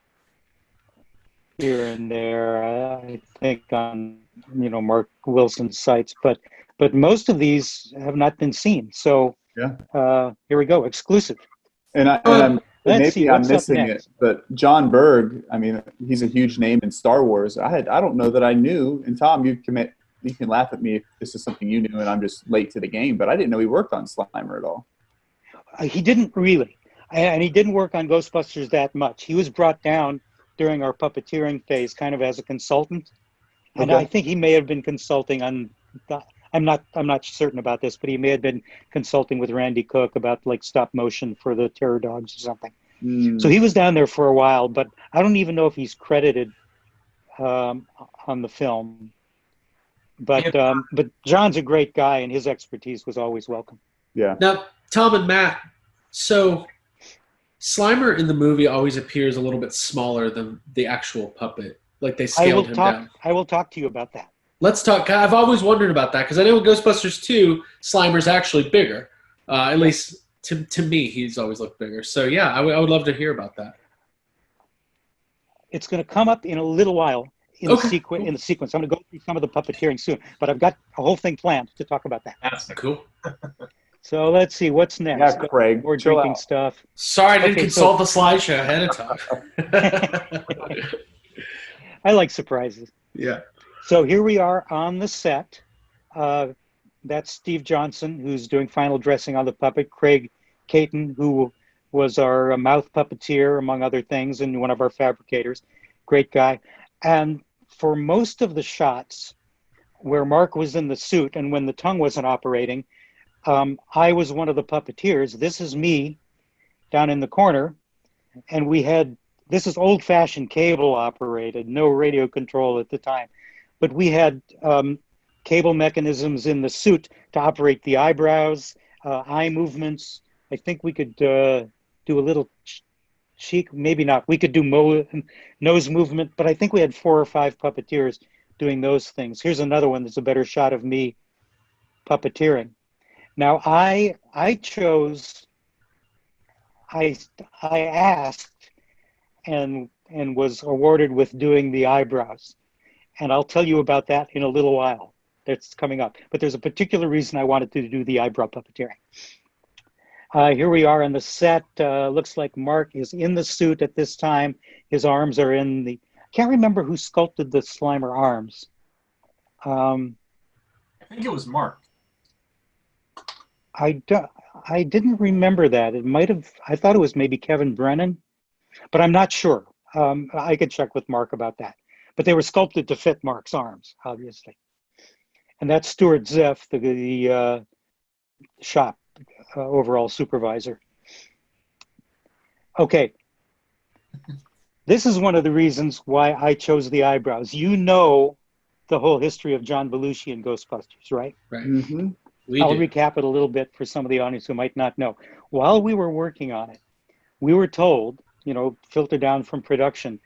here and there, I think on, Mark Wilson's sites, but most of these have not been seen. So here we go, exclusive. And maybe I'm missing it, but John Berg, he's a huge name in Star Wars. I don't know that I knew, and Tom, you can laugh at me if this is something you knew and I'm just late to the game, but I didn't know he worked on Slimer at all. He didn't really. And he didn't work on Ghostbusters that much. He was brought down during our puppeteering phase, kind of as a consultant. And I think he may have been consulting on. I'm not certain about this, but he may have been consulting with Randy Cook about like stop motion for the Terror Dogs or something. So he was down there for a while, but I don't even know if he's credited on the film. But John's a great guy, and his expertise was always welcome. Yeah. Now, Tom and Matt, so Slimer in the movie always appears a little bit smaller than the actual puppet. Like they scaled him down. I will talk to you about that. Let's talk. I've always wondered about that because I know in Ghostbusters 2, Slimer's actually bigger. At least to me, he's always looked bigger. So yeah, I would love to hear about that. It's going to come up in a little while. in the sequence. I'm going to go through some of the puppeteering soon, but I've got a whole thing planned to talk about that. That's Cool. So let's see what's next. Yeah, Craig, More chill drinking out. stuff. Sorry, I didn't Okay, consult the slideshow ahead of time. I like surprises. Yeah. So here we are on the set. That's Steve Johnson, who's doing final dressing on the puppet. Craig Caton, who was our mouth puppeteer, among other things, and one of our fabricators. Great guy. And for most of the shots where Mark was in the suit and when the tongue wasn't operating, I was one of the puppeteers. This is me down in the corner. And this is old-fashioned cable operated, no radio control at the time. But we had cable mechanisms in the suit to operate the eyebrows, eye movements. I think we could do a little cheek, maybe not. We could do nose movement, but I think we had 4 or 5 puppeteers doing those things. Here's another one that's a better shot of me puppeteering. Now I asked and was awarded with doing the eyebrows. And I'll tell you about that in a little while. That's coming up. But there's a particular reason I wanted to do the eyebrow puppeteering. Here we are on the set. Looks like Mark is in the suit at this time. His arms are in the... I can't remember who sculpted the Slimer arms. I think it was Mark. I didn't remember that. It might have... I thought it was maybe Kevin Brennan, but I'm not sure. I could check with Mark about that. But they were sculpted to fit Mark's arms, obviously. And that's Stuart Zeff, the shop overall supervisor. Okay. This is one of the reasons why I chose the eyebrows. You know the whole history of John Belushi and Ghostbusters, right? Right. Mm-hmm. I'll recap it a little bit for some of the audience who might not know. While we were working on it, we were told, filtered down from production,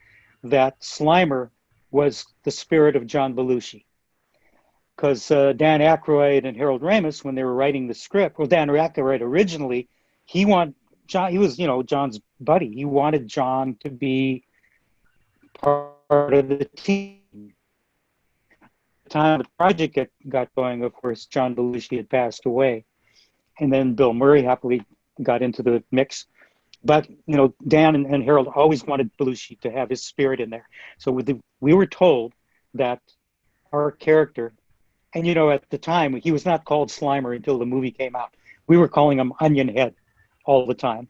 that Slimer was the spirit of John Belushi. Because Dan Aykroyd and Harold Ramis, when they were writing the script, well, Dan Aykroyd originally, he was John's buddy. He wanted John to be part of the team. The time the project got going, of course, John Belushi had passed away. And then Bill Murray happily got into the mix. But, Dan and Harold always wanted Belushi to have his spirit in there. So we were told that our character, and, at the time, he was not called Slimer until the movie came out. We were calling him Onion Head all the time.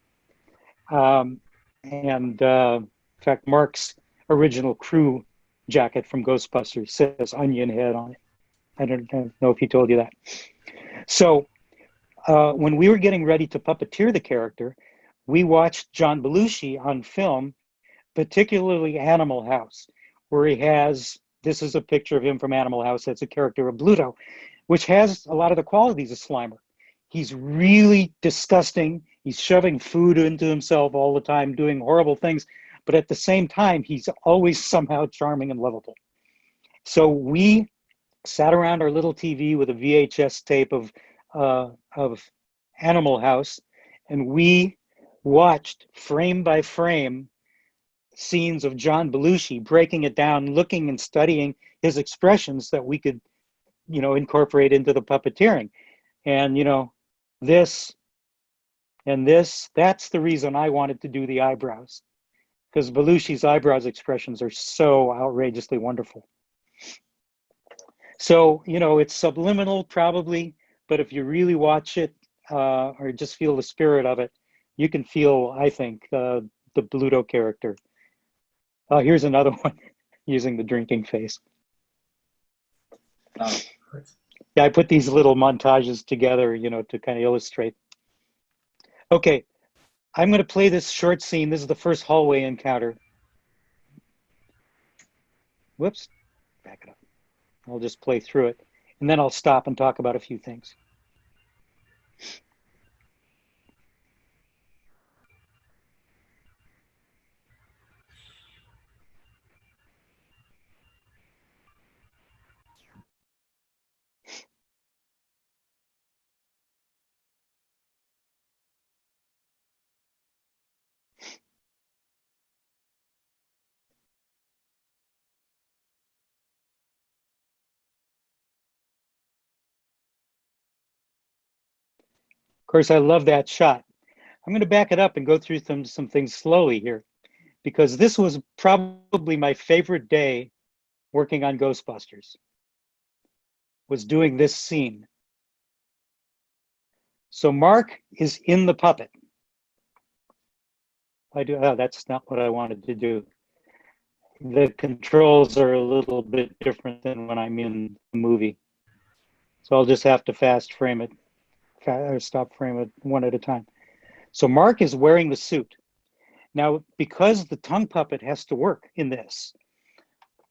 In fact, Mark's original crew jacket from Ghostbusters says Onion Head on it. I don't know if he told you that. So when we were getting ready to puppeteer the character, we watched John Belushi on film, particularly Animal House, where he has, this is a picture of him from Animal House, that's a character of Bluto, which has a lot of the qualities of Slimer. He's really disgusting. He's shoving food into himself all the time, doing horrible things. But at the same time, he's always somehow charming and lovable. So we sat around our little TV with a VHS tape of Animal House, and we watched frame by frame scenes of John Belushi, breaking it down, looking and studying his expressions that we could, incorporate into the puppeteering. And, this and this, that's the reason I wanted to do the eyebrows, because Belushi's eyebrows expressions are so outrageously wonderful. So, it's subliminal probably, but if you really watch it or just feel the spirit of it, you can feel, I think, the Bluto character. Here's another one using the drinking face. Yeah, I put these little montages together, to kind of illustrate. Okay, I'm going to play this short scene. This is the first hallway encounter. Whoops, back it up. I'll just play through it, and then I'll stop and talk about a few things. course, I love that shot. I'm going to back it up and go through some things slowly here, because this was probably my favorite day working on Ghostbusters, was doing this scene. So Mark is in the puppet. That's not what I wanted to do. The controls are a little bit different than when I'm in the movie. So I'll just have to fast frame it, or stop frame it one at a time. So Mark is wearing the suit. Now, because the tongue puppet has to work in this,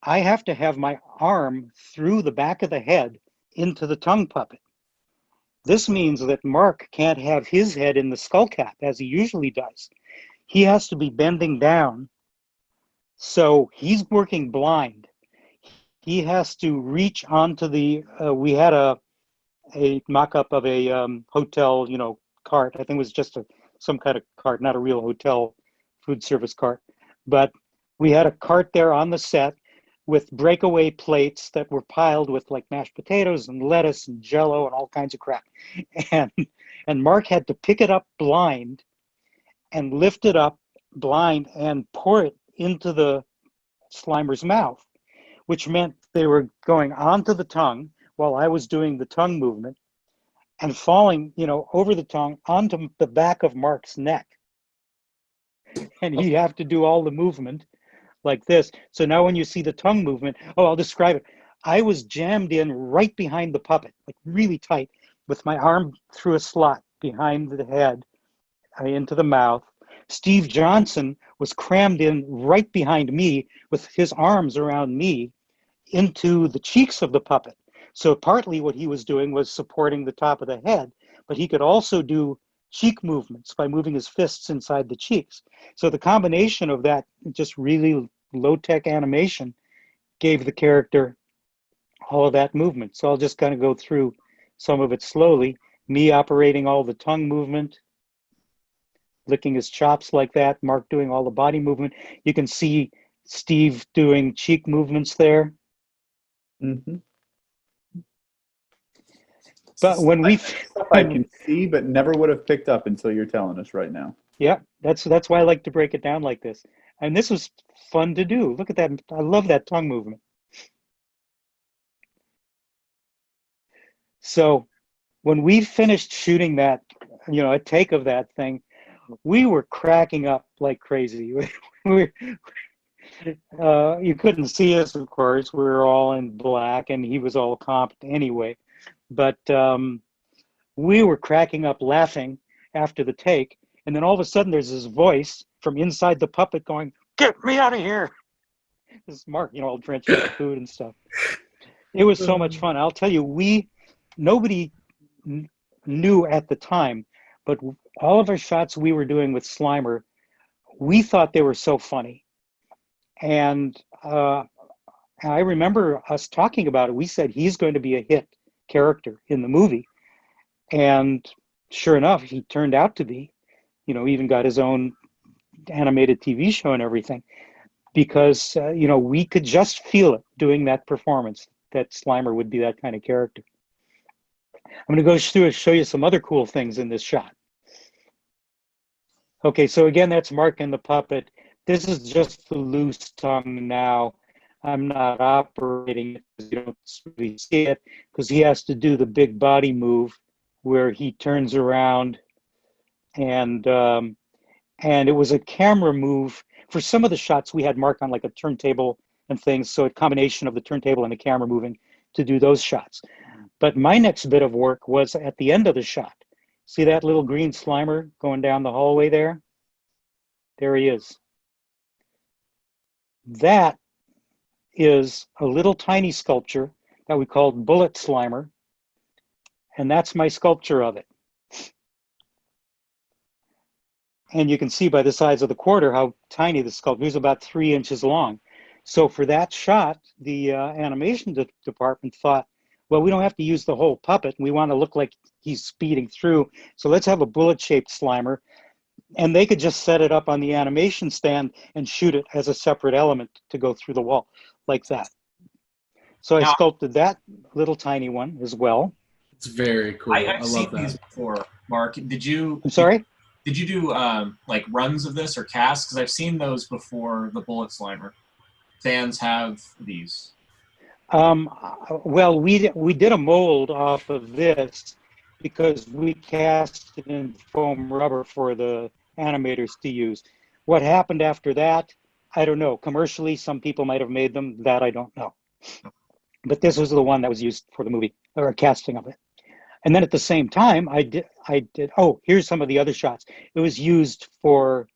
I have to have my arm through the back of the head into the tongue puppet. This means that Mark can't have his head in the skull cap as he usually does. He has to be bending down. So he's working blind. He has to reach onto the, we had a mock-up of a hotel, cart. I think it was just some kind of cart, not a real hotel food service cart. But we had a cart there on the set with breakaway plates that were piled with like mashed potatoes and lettuce and jello and all kinds of crap. And Mark had to pick it up blind and lift it up blind and pour it into the Slimer's mouth, which meant they were going onto the tongue while I was doing the tongue movement and falling, over the tongue onto the back of Mark's neck. And he'd have to do all the movement like this. So now when you see the tongue movement, I'll describe it. I was jammed in right behind the puppet, like really tight, with my arm through a slot behind the head into the mouth. Steve Johnson was crammed in right behind me with his arms around me into the cheeks of the puppet. So partly what he was doing was supporting the top of the head, but he could also do cheek movements by moving his fists inside the cheeks. So the combination of that just really low-tech animation gave the character all of that movement. So I'll just kind of go through some of it slowly. Me operating all the tongue movement, licking his chops like that, Mark doing all the body movement. You can see Steve doing cheek movements there. Mm-hmm. But when we, I can see, but never would have picked up until you're telling us right now. Yeah, that's why I like to break it down like this. And this was fun to do. Look at that. I love that tongue movement. So when we finished shooting that, a take of that thing, we were cracking up like crazy. You couldn't see us, of course. We were all in black, and he was all comped anyway. But we were cracking up laughing after the take. And then all of a sudden, there's this voice from inside the puppet going, "Get me out of here." This is Mark, all drenched with food and stuff. It was so much fun. I'll tell you, nobody knew at the time, but all of our shots we were doing with Slimer, we thought they were so funny. And I remember us talking about it. We said he's going to be a hit character in the movie. And sure enough, he turned out to be, even got his own animated TV show and everything, because, we could just feel it doing that performance, that Slimer would be that kind of character. I'm going to go through and show you some other cool things in this shot. Okay, so again, that's Mark and the puppet. This is just the loose tongue now. I'm not operating it because you don't really see it, because he has to do the big body move where he turns around, and it was a camera move. For some of the shots, we had Mark on like a turntable and things, so a combination of the turntable and the camera moving to do those shots. But my next bit of work was at the end of the shot. See that little green Slimer going down the hallway there? There he is. That is a little tiny sculpture that we called Bullet Slimer, and that's my sculpture of it. And you can see by the size of the quarter how tiny the sculpture is, about 3 inches long. So for that shot, the animation department thought, well, we don't have to use the whole puppet. We want to look like he's speeding through. So let's have a bullet-shaped Slimer. And they could just set it up on the animation stand and shoot it as a separate element to go through the wall like that. So I sculpted that little tiny one as well. It's very cool. I've I seen love that. these before. Mark, I'm sorry? Did you do like runs of this or casts? Because I've seen those before the Bullet Slimer. Fans have these. Well, we did a mold off of this because we cast it in foam rubber for the animators to use. What happened after that, I don't know. Commercially, some people might have made them. That I don't know. But this was the one that was used for the movie, or a casting of it. And then at the same time, I did. Oh, here's some of the other shots. It was used for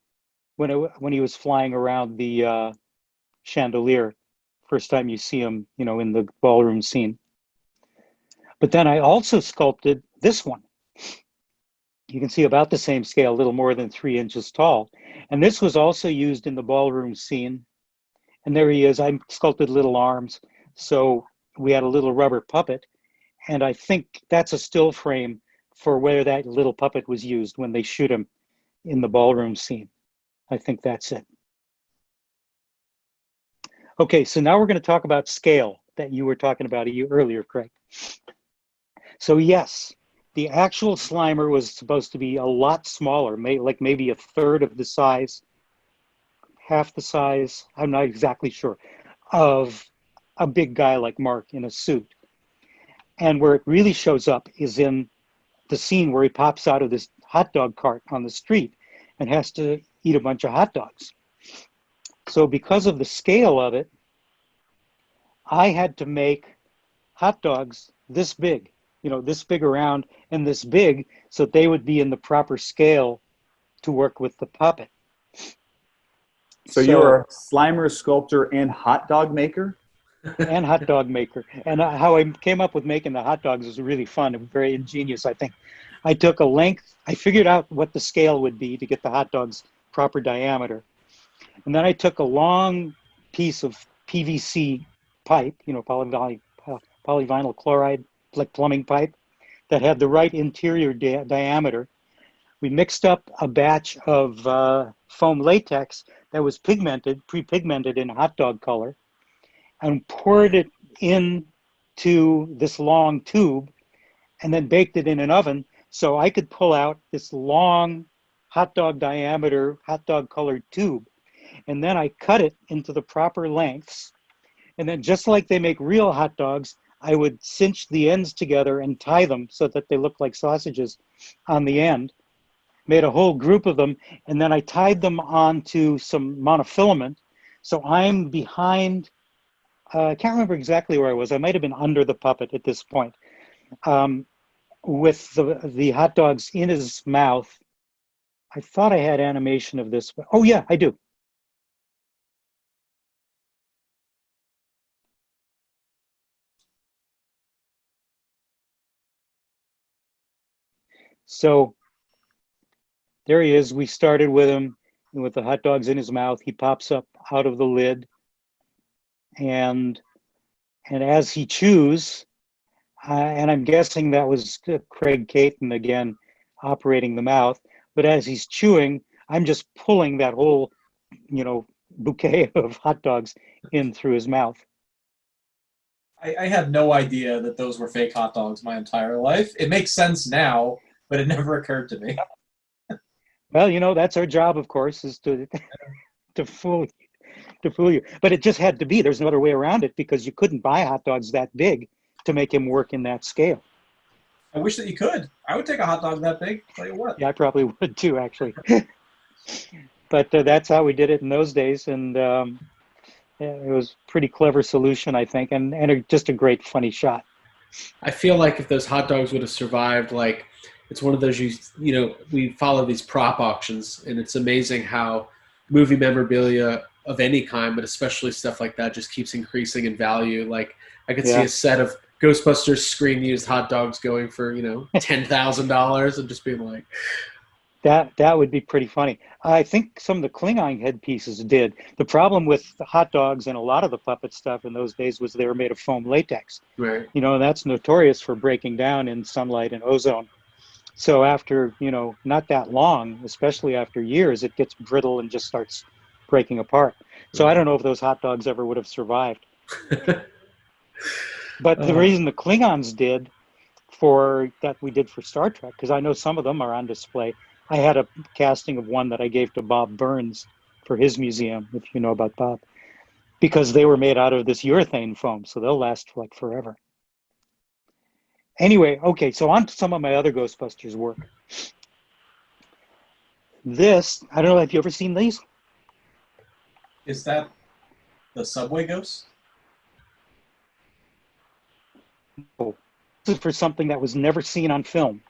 when he was flying around the chandelier. First time you see him, in the ballroom scene. But then I also sculpted this one. You can see about the same scale, a little more than 3 inches tall. And this was also used in the ballroom scene. And there he is. I sculpted little arms. So we had a little rubber puppet. And I think that's a still frame for where that little puppet was used when they shoot him in the ballroom scene. I think that's it. Okay, so now we're going to talk about scale that you were talking about earlier, Craig. So yes, the actual Slimer was supposed to be a lot smaller, like maybe a third of the size, half the size, I'm not exactly sure, of a big guy like Mark in a suit. And where it really shows up is in the scene where he pops out of this hot dog cart on the street and has to eat a bunch of hot dogs. So because of the scale of it, I had to make hot dogs this big, this big around and this big, so they would be in the proper scale to work with the puppet. So you were a Slimer sculptor and hot dog maker? And hot dog maker. And how I came up with making the hot dogs was really fun and very ingenious, I think. I took I figured out what the scale would be to get the hot dog's proper diameter. And then I took a long piece of PVC pipe, polyvinyl chloride, like plumbing pipe, that had the right interior diameter. We mixed up a batch of foam latex that was pre-pigmented in hot dog color, and poured it into this long tube, and then baked it in an oven so I could pull out this long hot dog diameter, hot dog colored tube. And then I cut it into the proper lengths. And then just like they make real hot dogs, I would cinch the ends together and tie them so that they look like sausages on the end. Made a whole group of them, and then I tied them onto some monofilament. So I'm behind, I can't remember exactly where I was. I might have been under the puppet at this point, with the hot dogs in his mouth. I thought I had animation of this, but oh yeah, I do. So there he is. We started with him with the hot dogs in his mouth. He pops up out of the lid, and as he chews, and I'm guessing that was Craig Caton again operating the mouth, but as he's chewing, I'm just pulling that whole, bouquet of hot dogs in through his mouth. I had no idea that those were fake hot dogs my entire life. It makes sense now, but it never occurred to me. Well, that's our job, of course, is to fool you. But it just had to be. There's no other way around it, because you couldn't buy hot dogs that big to make him work in that scale. I wish that you could. I would take a hot dog that big. Tell you what. Yeah, I probably would too, actually. But that's how we did it in those days, and it was a pretty clever solution, I think, and just a great, funny shot. I feel like if those hot dogs would have survived, like, it's one of those, we follow these prop auctions, and it's amazing how movie memorabilia of any kind, but especially stuff like that, just keeps increasing in value. Like, I could see a set of Ghostbusters screen-used hot dogs going for, $10,000 and just being like... That would be pretty funny. I think some of the Klingon headpieces did. The problem with the hot dogs and a lot of the puppet stuff in those days was they were made of foam latex. Right. That's notorious for breaking down in sunlight and ozone. So after, not that long, especially after years, it gets brittle and just starts breaking apart. So I don't know if those hot dogs ever would have survived. But the reason the Klingons did, that we did for Star Trek, because I know some of them are on display. I had a casting of one that I gave to Bob Burns for his museum, if you know about Bob, because they were made out of this urethane foam, so they'll last like forever. Anyway, okay, so on to some of my other Ghostbusters work. This, I don't know, have you ever seen these? Is that the subway ghost? Oh, this is for something that was never seen on film.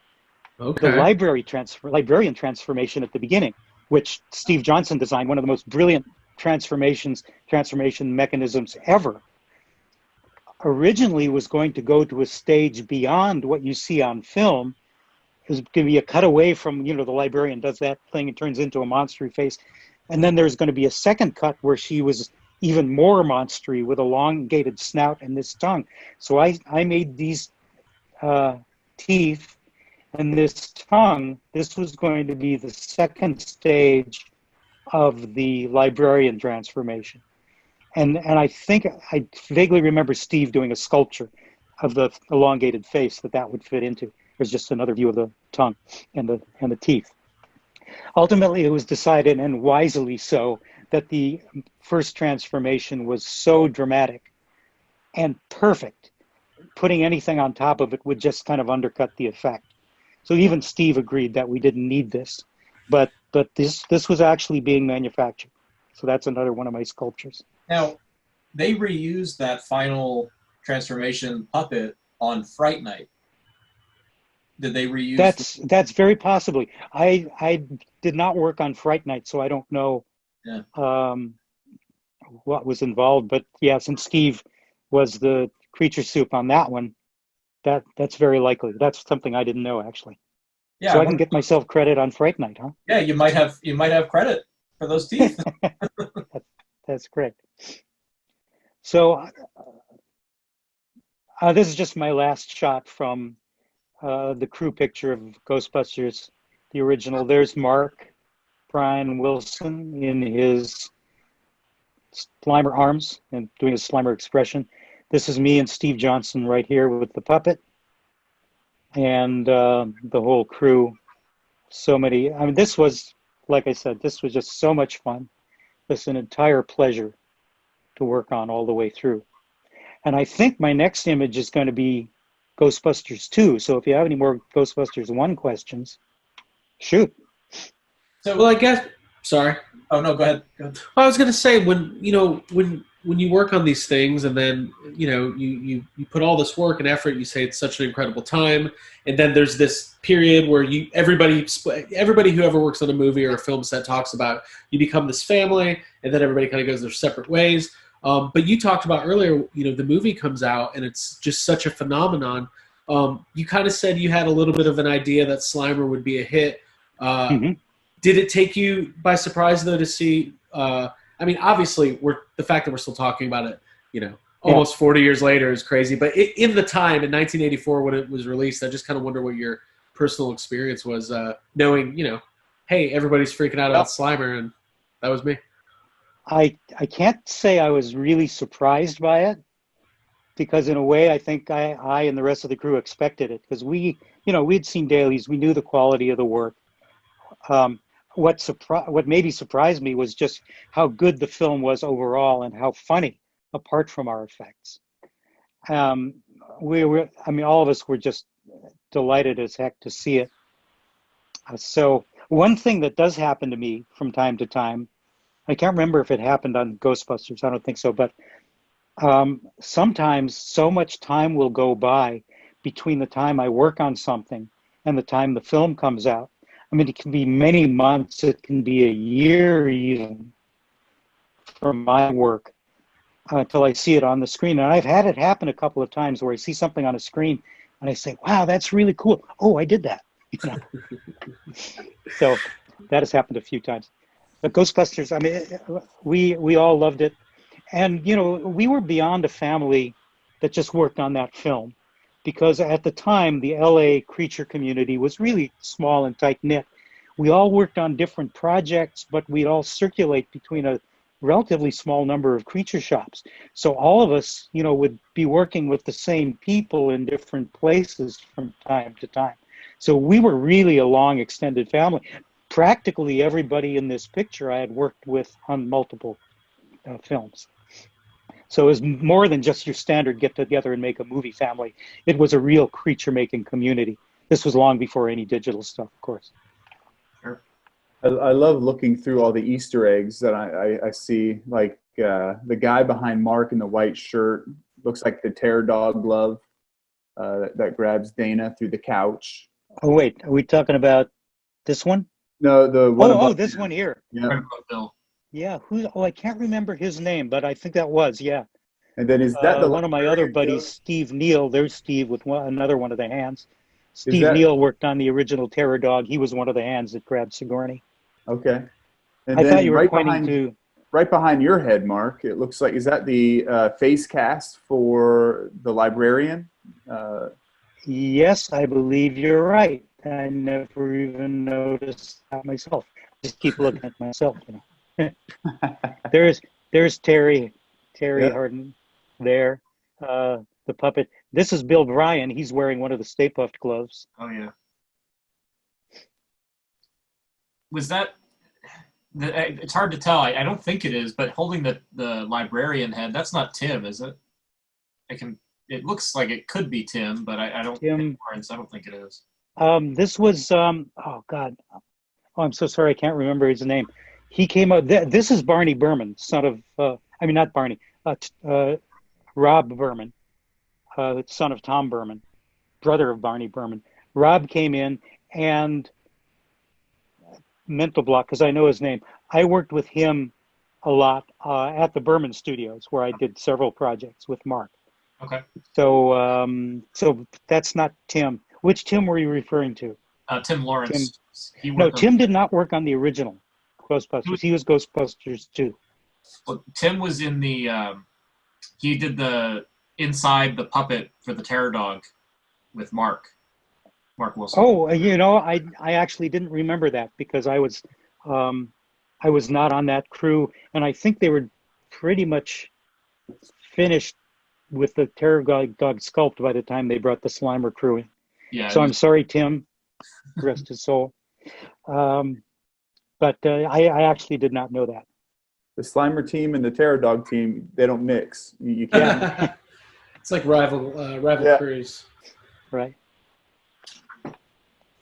Okay. The librarian transformation at the beginning, which Steve Johnson designed, one of the most brilliant transformation mechanisms ever, originally was going to go to a stage beyond what you see on film. It was going to be a cutaway from, the librarian does that thing and turns into a monstery face. And then there's going to be a second cut where she was even more monstery with elongated snout and this tongue. So I made these teeth and this tongue. This was going to be the second stage of the librarian transformation. And I think I vaguely remember Steve doing a sculpture of the elongated face that would fit into. There's just another view of the tongue and the teeth. Ultimately, it was decided, and wisely so, that the first transformation was so dramatic and perfect. Putting anything on top of it would just kind of undercut the effect. So even Steve agreed that we didn't need this, but this was actually being manufactured. So that's another one of my sculptures. Now, they reused that final transformation puppet on Fright Night. Did they reuse? That's very possibly. I did not work on Fright Night, so I don't know what was involved. But yeah, since Steve was the creature soup on that one, that's very likely. That's something I didn't know, actually. Yeah, so I can get myself credit on Fright Night, huh? Yeah, you might have credit for those teeth. That's great. So this is just my last shot from the crew picture of Ghostbusters, the original. There's Mark Brian Wilson in his Slimer arms and doing a Slimer expression. This is me and Steve Johnson right here with the puppet and the whole crew. So many, this was, like I said, this was just so much fun. It's an entire pleasure to work on all the way through. And I think my next image is going to be Ghostbusters 2. So if you have any more Ghostbusters 1 questions, shoot. So, well, I guess. Sorry. Oh no, go ahead. Well, I was going to say when you work on these things and then you put all this work and effort, you say it's such an incredible time, and then there's this period where everybody who ever works on a movie or a film set talks about you become this family, and then everybody kind of goes their separate ways. But you talked about earlier, the movie comes out and it's just such a phenomenon. You kind of said you had a little bit of an idea that Slimer would be a hit. Did it take you by surprise, though, to see? Obviously, the fact that we're still talking about it, almost 40 years later is crazy. But in the time, in 1984, when it was released, I just kind of wonder what your personal experience was, knowing, hey, everybody's freaking out about Slimer, and that was me. I can't say I was really surprised by it, because in a way I think I and the rest of the crew expected it, because we'd seen dailies, we knew the quality of the work. What maybe surprised me was just how good the film was overall and how funny, apart from our effects. All of us were just delighted as heck to see it. So one thing that does happen to me from time to time, I can't remember if it happened on Ghostbusters, I don't think so, but sometimes so much time will go by between the time I work on something and the time the film comes out. It can be many months, it can be a year even from my work until I see it on the screen. And I've had it happen a couple of times where I see something on a screen and I say, wow, that's really cool. Oh, I did that. So that has happened a few times. But Ghostbusters, we all loved it. And, we were beyond a family that just worked on that film, because at the time, the LA creature community was really small and tight-knit. We all worked on different projects, but we'd all circulate between a relatively small number of creature shops. So all of us, would be working with the same people in different places from time to time. So we were really a long extended family. Practically everybody in this picture I had worked with on multiple films. So it was more than just your standard get together and make a movie family. It was a real creature making community. This was long before any digital stuff, of course. Sure. I love looking through all the Easter eggs that I see, like the guy behind Mark in the white shirt looks like the terror dog glove that grabs Dana through the couch. Oh, wait, are we talking about this one? No, the one above this him. one here. Yeah. Bill. Yeah, I can't remember his name, but I think that was, yeah. And then is that the one of my other librarian buddies, ghost? Steve Neal. There's Steve with another one of the hands. Steve that- Neal worked on the original Terror Dog. He was one of the hands that grabbed Sigourney. Okay. And I then thought you were right pointing behind, to... right behind your head, Mark, it looks like, is that the face cast for the librarian? Yes, I believe you're right. I never even noticed that myself. Just keep looking at myself, There's Terry Yep. Harden there, the puppet. This is Bill Bryan. He's wearing one of the Stay Puft gloves. Oh yeah. Was that? It's hard to tell. I don't think it is, but holding the librarian head, that's not Tim, is it? It looks like it could be Tim, but I don't. Tim. I don't think it is. This was oh God, I'm so sorry, I can't remember his name. He came out. This is Barney Berman, son of not Barney, Rob Berman, son of Tom Berman, brother of Barney Berman. Rob came in and mental block because I know his name. I worked with him a lot at the Berman Studios where I did several projects with Mark. Okay. So that's not Tim. Which Tim were you referring to? Tim Lawrence. Tim did not work on the original Ghostbusters. He was Ghostbusters 2. Well, Tim was in the. He did the inside the puppet for the Terror Dog with Mark Wilson. Oh, I actually didn't remember that because I was not on that crew, and I think they were pretty much finished with the Terror Dog sculpt by the time they brought the Slimer crew in. Yeah. So I'm sorry, Tim. Rest his soul. But I actually did not know that. The Slimer team and the Terror Dog team, they don't mix. You can't. It's like rival Yeah. crews. Right.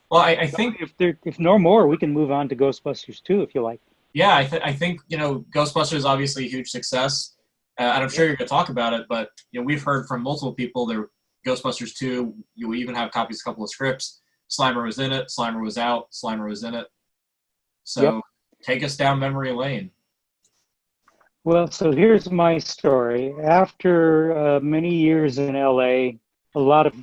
Well, I think if no more, we can move on to Ghostbusters 2 if you like. Yeah, I think Ghostbusters is obviously a huge success, and I'm sure you're going to talk about it. But we've heard from multiple people there. Ghostbusters 2, you even have copies of a couple of scripts. Slimer was in it. Slimer was out. Slimer was in it. So Take us down memory lane. Well, so here's my story. After many years in LA, a lot of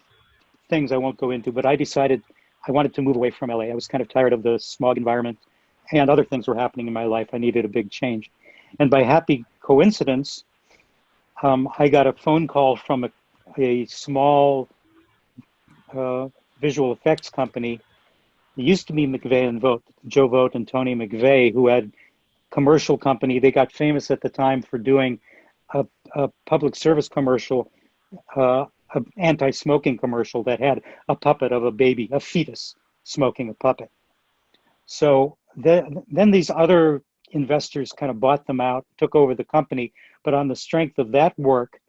things I won't go into, but I decided I wanted to move away from LA. I was kind of tired of the smog environment, and other things were happening in my life. I needed a big change. And by happy coincidence, I got a phone call from a small visual effects company. It used to be McVeigh and Vogt, Joe Vogt and Tony McVeigh, who had commercial company. They got famous at the time for doing a public service commercial, an anti-smoking commercial that had a puppet of a baby, a fetus, smoking a puppet. So then these other investors kind of bought them out, took over the company, but on the strength of that work,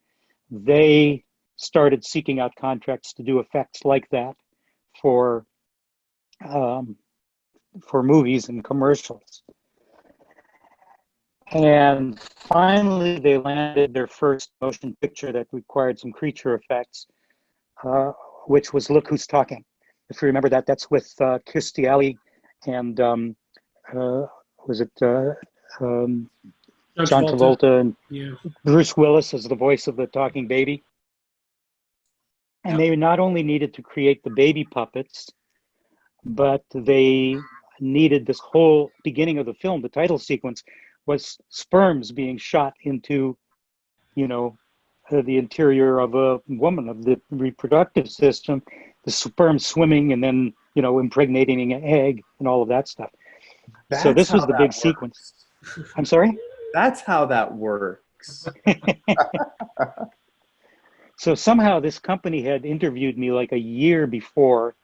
they started seeking out contracts to do effects like that for movies and commercials. And finally, they landed their first motion picture that required some creature effects, which was Look Who's Talking. If you remember that, that's with Kirstie Alley and was it John Travolta and Bruce Willis as the voice of the talking baby. And they not only needed to create the baby puppets, but they needed this whole beginning of the film, the title sequence, was sperms being shot into, the interior of a woman, of the reproductive system, the sperm swimming and then, impregnating an egg and all of that stuff. So this was the big sequence. I'm sorry? That's how that works. So somehow this company had interviewed me like a year before,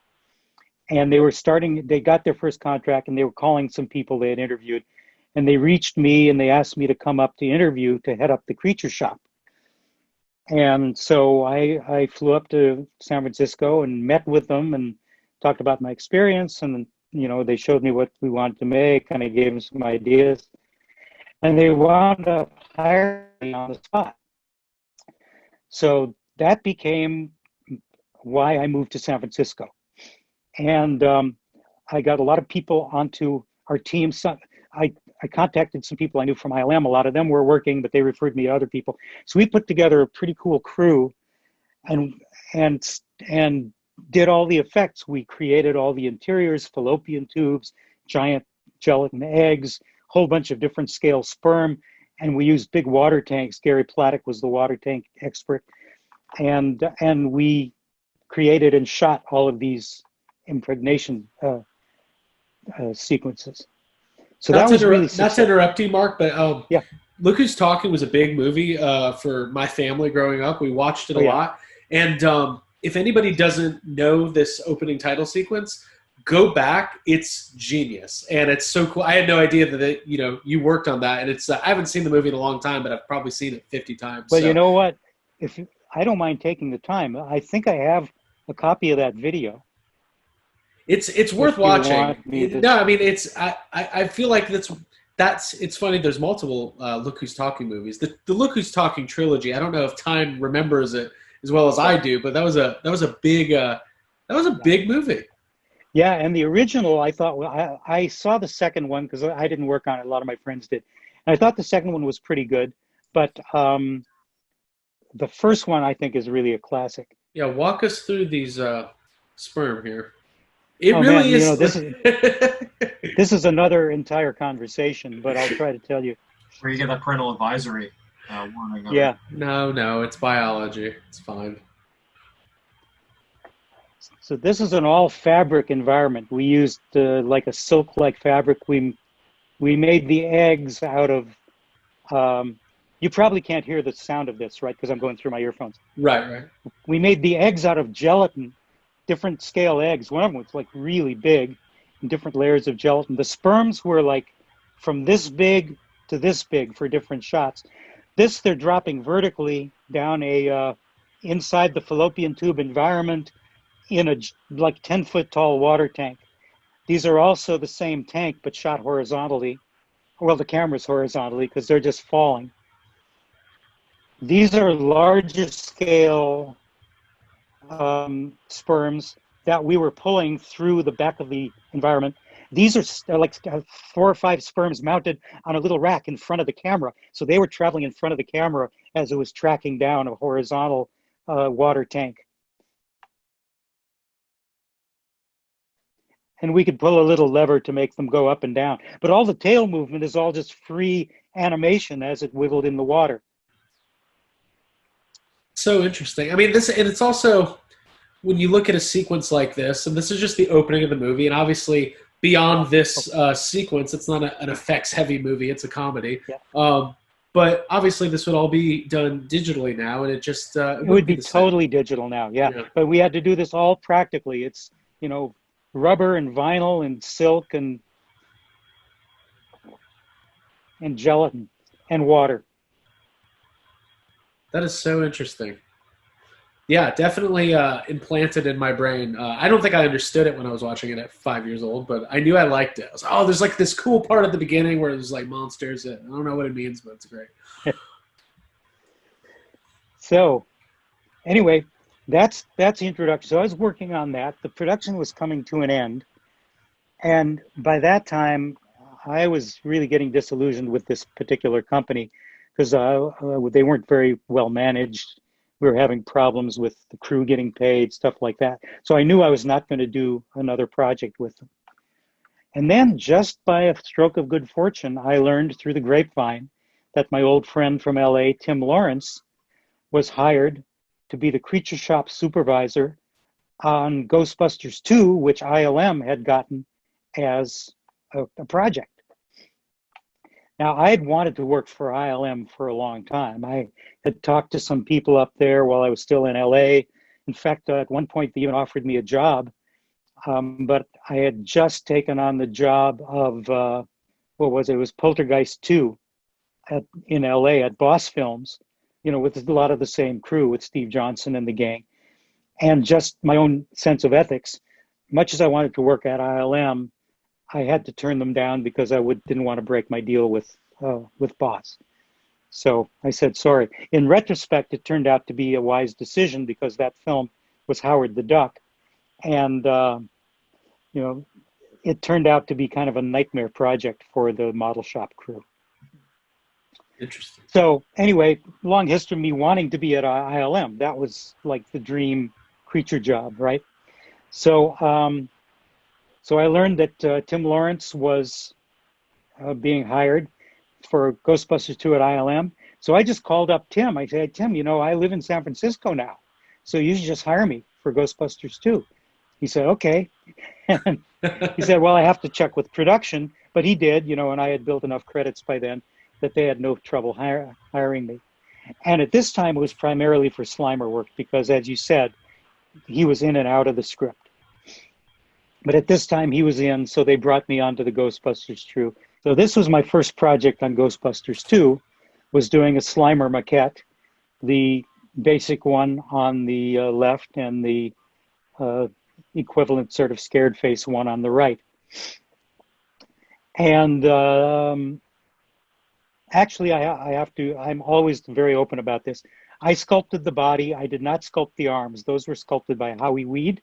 and they got their first contract, and they were calling some people they had interviewed, and they reached me and they asked me to come up to interview to head up the creature shop. And so I flew up to San Francisco and met with them and talked about my experience, and they showed me what we wanted to make, and I gave them some ideas, and they wound up hiring me on the spot. So that became why I moved to San Francisco. And I got a lot of people onto our team. So I contacted some people I knew from ILM. A lot of them were working, but they referred me to other people. So we put together a pretty cool crew and did all the effects. We created all the interiors, fallopian tubes, giant gelatin eggs, whole bunch of different scale sperm, and we used big water tanks. Gary Platek was the water tank expert. And we created and shot all of these impregnation sequences. So that was really successful. Not to interrupt you, Mark, but yeah. Look Who's Talking was a big movie for my family growing up. We watched it a lot. And if anybody doesn't know this opening title sequence, go back. It's genius. And it's so cool. I had no idea that you worked on that. And it's I haven't seen the movie in a long time, but I've probably seen it 50 times. But you know what? I don't mind taking the time. I think I have a copy of that video. It's worth watching. No, I mean I feel like that's it's funny. There's multiple Look Who's Talking movies. The Look Who's Talking trilogy. I don't know if Time remembers it as well as I do, but that was a big movie. Yeah, and the original, I thought, well, I saw the second one because I didn't work on it. A lot of my friends did, and I thought the second one was pretty good, but the first one I think is really a classic. Yeah, walk us through these sperm here. It really is. This is another entire conversation, but I'll try to tell you. Where you get that parental advisory warning. Yeah. No, it's biology. It's fine. So this is an all fabric environment. We used like a silk-like fabric. We made the eggs out of. You probably can't hear the sound of this, right? Because I'm going through my earphones. Right. We made the eggs out of gelatin. Different scale eggs. One of them was like really big, and different layers of gelatin. The sperms were like from this big to this big for different shots. This they're dropping vertically down inside the fallopian tube environment in a like 10-foot tall water tank. These are also the same tank but shot horizontally. Well, the camera's horizontally because they're just falling. These are larger scale sperms that we were pulling through the back of the environment. These are like 4 or 5 sperms mounted on a little rack in front of the camera. So they were traveling in front of the camera as it was tracking down a horizontal water tank. And we could pull a little lever to make them go up and down. But all the tail movement is all just free animation as it wiggled in the water. So interesting. I mean, and it's also, when you look at a sequence like this, and this is just the opening of the movie, and obviously beyond this sequence, it's not an effects-heavy movie, it's a comedy. Yeah. But obviously this would all be done digitally now, and it would be totally digital now, yeah. But we had to do this all practically. It's, rubber and vinyl and silk and gelatin and water. That is so interesting. Yeah, definitely implanted in my brain. I don't think I understood it when I was watching it at 5 years old, but I knew I liked it. I was like, there's like this cool part at the beginning where there's like monsters. I don't know what it means, but it's great. So, anyway, that's the introduction. So I was working on that. The production was coming to an end, and by that time, I was really getting disillusioned with this particular company because they weren't very well managed. We were having problems with the crew getting paid, stuff like that. So I knew I was not going to do another project with them. And then just by a stroke of good fortune, I learned through the grapevine that my old friend from LA, Tim Lawrence, was hired to be the creature shop supervisor on Ghostbusters 2, which ILM had gotten as a project. Now, I had wanted to work for ILM for a long time. I had talked to some people up there while I was still in LA. In fact, at one point, they even offered me a job. But I had just taken on the job of, what was it? It was Poltergeist 2 in LA at Boss Films, with a lot of the same crew with Steve Johnson and the gang. And just my own sense of ethics. Much as I wanted to work at ILM, I had to turn them down because I didn't want to break my deal with Boss. So I said sorry. In retrospect, it turned out to be a wise decision because that film was Howard the Duck, and it turned out to be kind of a nightmare project for the model shop crew. Interesting. So anyway, long history of me wanting to be at ILM. That was like the dream creature job, right? So I learned that Tim Lawrence was being hired for Ghostbusters 2 at ILM. So I just called up Tim. I said, Tim, I live in San Francisco now, so you should just hire me for Ghostbusters 2. He said, okay. And he said, well, I have to check with production. But he did, and I had built enough credits by then that they had no trouble hiring me. And at this time, it was primarily for Slimer work because, as you said, he was in and out of the script. But at this time, he was in, so they brought me onto the Ghostbusters crew. So this was my first project on Ghostbusters 2, was doing a Slimer maquette, the basic one on the left and the equivalent sort of scared face one on the right. And actually, I'm always very open about this. I sculpted the body. I did not sculpt the arms. Those were sculpted by Howie Weed.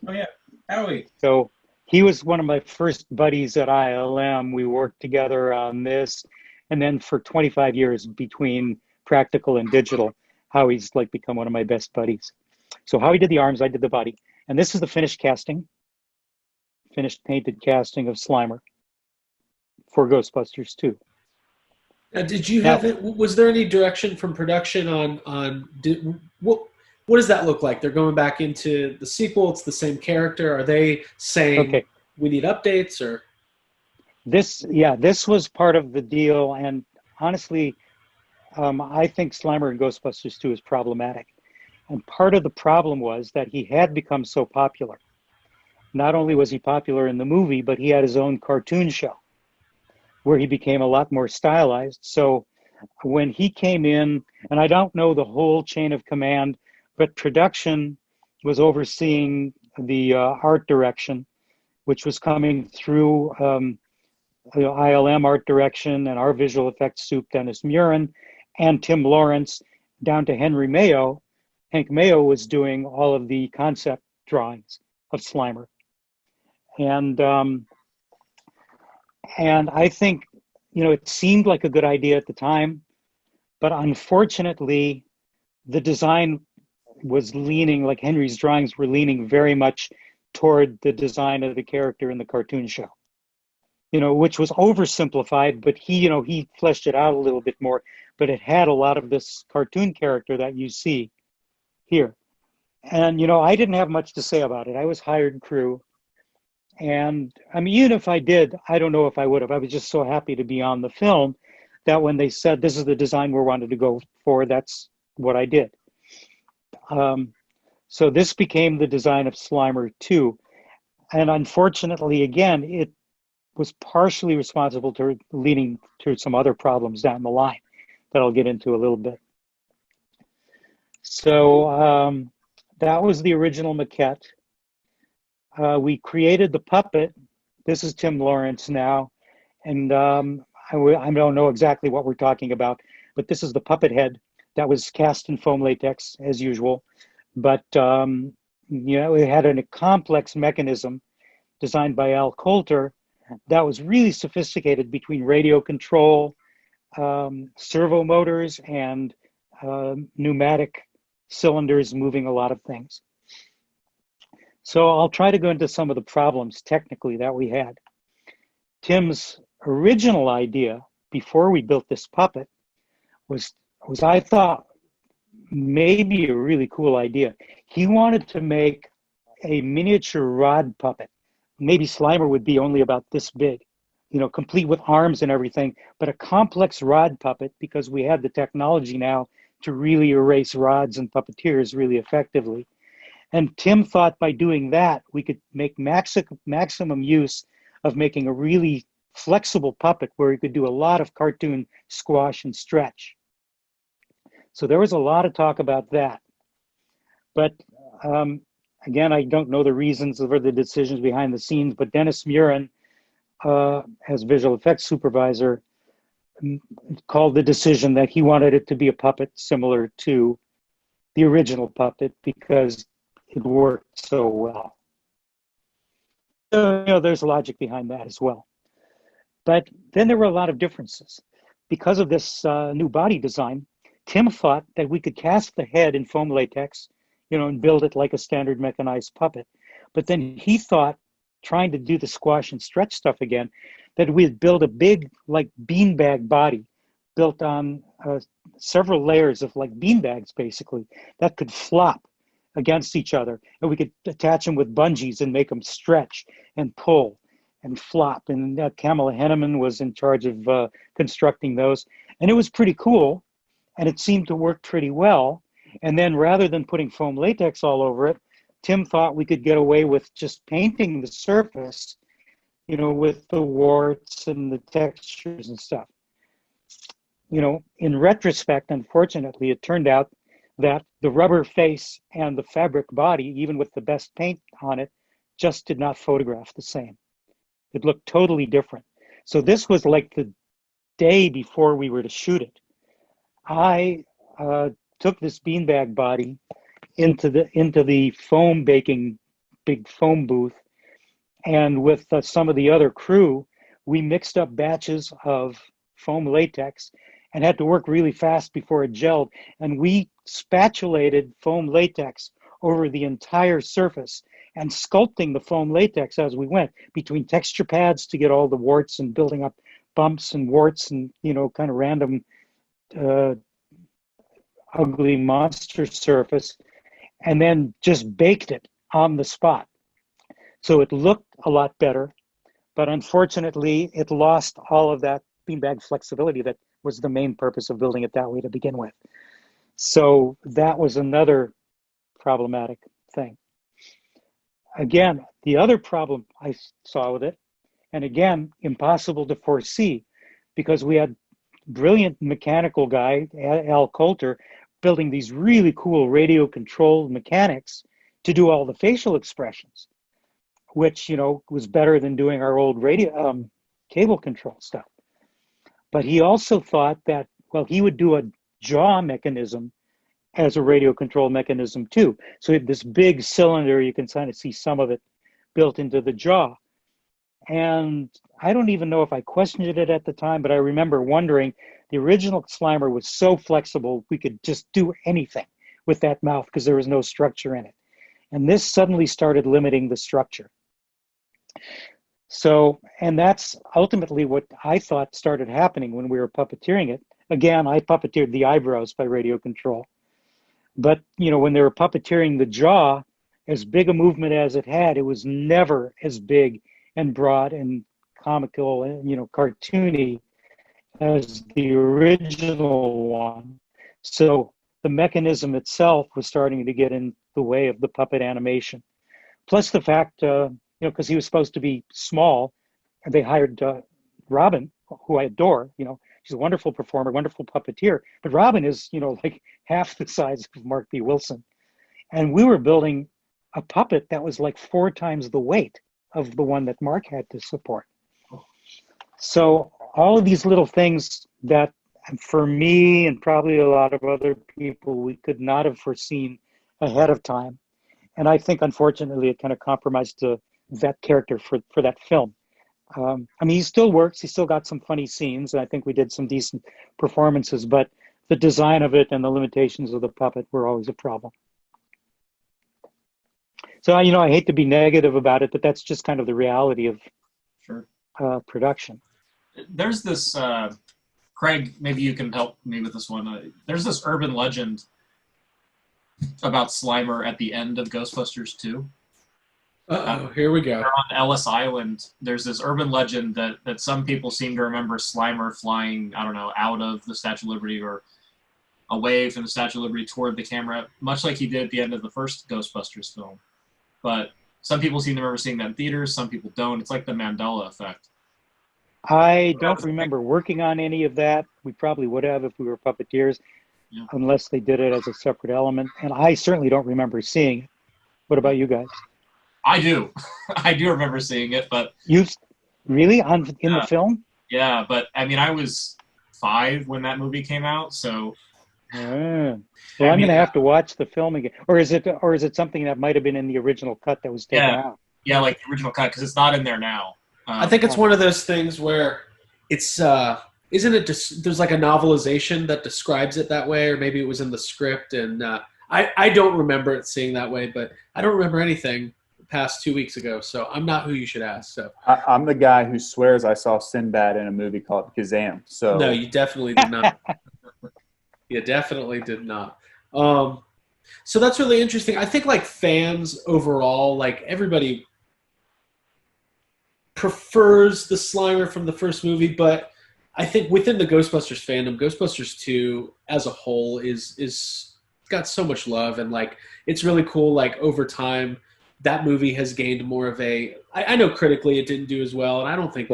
Oh, yeah. Howie. So he was one of my first buddies at ILM. We worked together on this. And then for 25 years between practical and digital, Howie's become one of my best buddies. So Howie did the arms, I did the body. And this is the finished painted casting of Slimer for Ghostbusters 2. Now, did you have it? Was there any direction from production what does that look like? They're going back into the sequel. It's the same character. Are they saying we need updates or? This was part of the deal. And honestly, I think Slimer in Ghostbusters 2 is problematic. And part of the problem was that he had become so popular. Not only was he popular in the movie, but he had his own cartoon show where he became a lot more stylized. So when he came in, and I don't know the whole chain of command, but production was overseeing the art direction, which was coming through ILM art direction and our visual effects soup, Dennis Murin, and Tim Lawrence, down to Henry Mayo. Hank Mayo was doing all of the concept drawings of Slimer. And I think, it seemed like a good idea at the time, but unfortunately, the design was leaning, like Henry's drawings were leaning very much toward the design of the character in the cartoon show, which was oversimplified, but he fleshed it out a little bit more, but it had a lot of this cartoon character that you see here. And, I didn't have much to say about it. I was hired crew. And I mean, even if I did, I don't know if I would have. I was just so happy to be on the film that when they said, this is the design we wanted to go for, that's what I did. So this became the design of Slimer 2. And unfortunately, again, it was partially responsible to leading to some other problems down the line that I'll get into a little bit. So that was the original maquette. We created the puppet. This is Tim Lawrence now. And I don't know exactly what we're talking about, but this is the puppet head that was cast in foam latex as usual. But, it had a complex mechanism designed by Al Coulter that was really sophisticated between radio control, servo motors, and pneumatic cylinders moving a lot of things. So I'll try to go into some of the problems technically that we had. Tim's original idea before we built this puppet was I thought maybe a really cool idea. He wanted to make a miniature rod puppet. Maybe Slimer would be only about this big, complete with arms and everything, but a complex rod puppet because we had the technology now to really erase rods and puppeteers really effectively. And Tim thought by doing that, we could make maximum use of making a really flexible puppet where he could do a lot of cartoon squash and stretch. So there was a lot of talk about that. But again, I don't know the reasons or the decisions behind the scenes, but Dennis Murin, as visual effects supervisor, called the decision that he wanted it to be a puppet similar to the original puppet because it worked so well. So, there's logic behind that as well. But then there were a lot of differences. Because of this new body design, Tim thought that we could cast the head in foam latex, and build it like a standard mechanized puppet. But then he thought, trying to do the squash and stretch stuff again, that we'd build a big, like, beanbag body built on several layers of, like, beanbags, basically, that could flop against each other. And we could attach them with bungees and make them stretch and pull and flop. And Kamala Henneman was in charge of constructing those. And it was pretty cool. And it seemed to work pretty well. And then rather than putting foam latex all over it, Tim thought we could get away with just painting the surface, with the warts and the textures and stuff. In retrospect, unfortunately, it turned out that the rubber face and the fabric body, even with the best paint on it, just did not photograph the same. It looked totally different. So this was like the day before we were to shoot it. I took this beanbag body into the foam baking big foam booth, and with some of the other crew, we mixed up batches of foam latex and had to work really fast before it gelled. And we spatulated foam latex over the entire surface and sculpting the foam latex as we went between texture pads to get all the warts and building up bumps and warts and, kind of random ugly monster surface, and then just baked it on the spot. So it looked a lot better, but unfortunately it lost all of that beanbag flexibility that was the main purpose of building it that way to begin with. So that was another problematic thing. Again, the other problem I saw with it, and again, impossible to foresee, because we had brilliant mechanical guy, Al Coulter, building these really cool radio-controlled mechanics to do all the facial expressions, which, was better than doing our old radio cable control stuff. But he also thought that, he would do a jaw mechanism as a radio control mechanism too. So this big cylinder, you can kind of see some of it built into the jaw. And I don't even know if I questioned it at the time, but I remember wondering, the original Slimer was so flexible, we could just do anything with that mouth because there was no structure in it. And this suddenly started limiting the structure. So, and that's ultimately what I thought started happening when we were puppeteering it. Again, I puppeteered the eyebrows by radio control. But, when they were puppeteering the jaw, as big a movement as it had, it was never as big and broad and comical and, cartoony as the original one. So the mechanism itself was starting to get in the way of the puppet animation. Plus the fact, because he was supposed to be small, and they hired Robin, who I adore, she's a wonderful performer, wonderful puppeteer, but Robin is, like half the size of Mark B. Wilson. And we were building a puppet that was like 4 times the weight of the one that Mark had to support. So all of these little things that for me and probably a lot of other people, we could not have foreseen ahead of time. And I think, unfortunately, it kind of compromised that character for that film. He still works. He still got some funny scenes. And I think we did some decent performances, but the design of it and the limitations of the puppet were always a problem. So, I hate to be negative about it, but that's just kind of the reality of production. There's this, Craig, maybe you can help me with this one. There's this urban legend about Slimer at the end of Ghostbusters 2. Uh-oh, here we go. They're on Ellis Island. There's this urban legend that some people seem to remember Slimer flying, I don't know, out of the Statue of Liberty or away from the Statue of Liberty toward the camera, much like he did at the end of the first Ghostbusters film. But some people seem to remember seeing that in theaters, some people don't. It's like the Mandela effect. I don't remember working on any of that. We probably would have if we were puppeteers, unless they did it as a separate element. And I certainly don't remember seeing it. What about you guys? I do. I do remember seeing it, but... You really? In the film? Yeah, but I mean, I was 5 when that movie came out, so... Well, I'm going to have to watch the film again. Or is it something that might have been in the original cut that was taken out? Yeah, like the original cut, because it's not in there now. I think it's one of those things where it's isn't it just there's like a novelization that describes it that way, or maybe it was in the script, and I don't remember it seeing that way, but I don't remember anything past 2 weeks ago, so I'm not who you should ask. So I'm the guy who swears I saw Sinbad in a movie called Kazam. So no, you definitely did not. You definitely did not. So that's really interesting. I think like fans overall, like everybody prefers the Slimer from the first movie, but I think within the Ghostbusters fandom, Ghostbusters 2 as a whole is got so much love, and like it's really cool. Like over time, that movie has gained more of a. I know critically it didn't do as well, and I don't think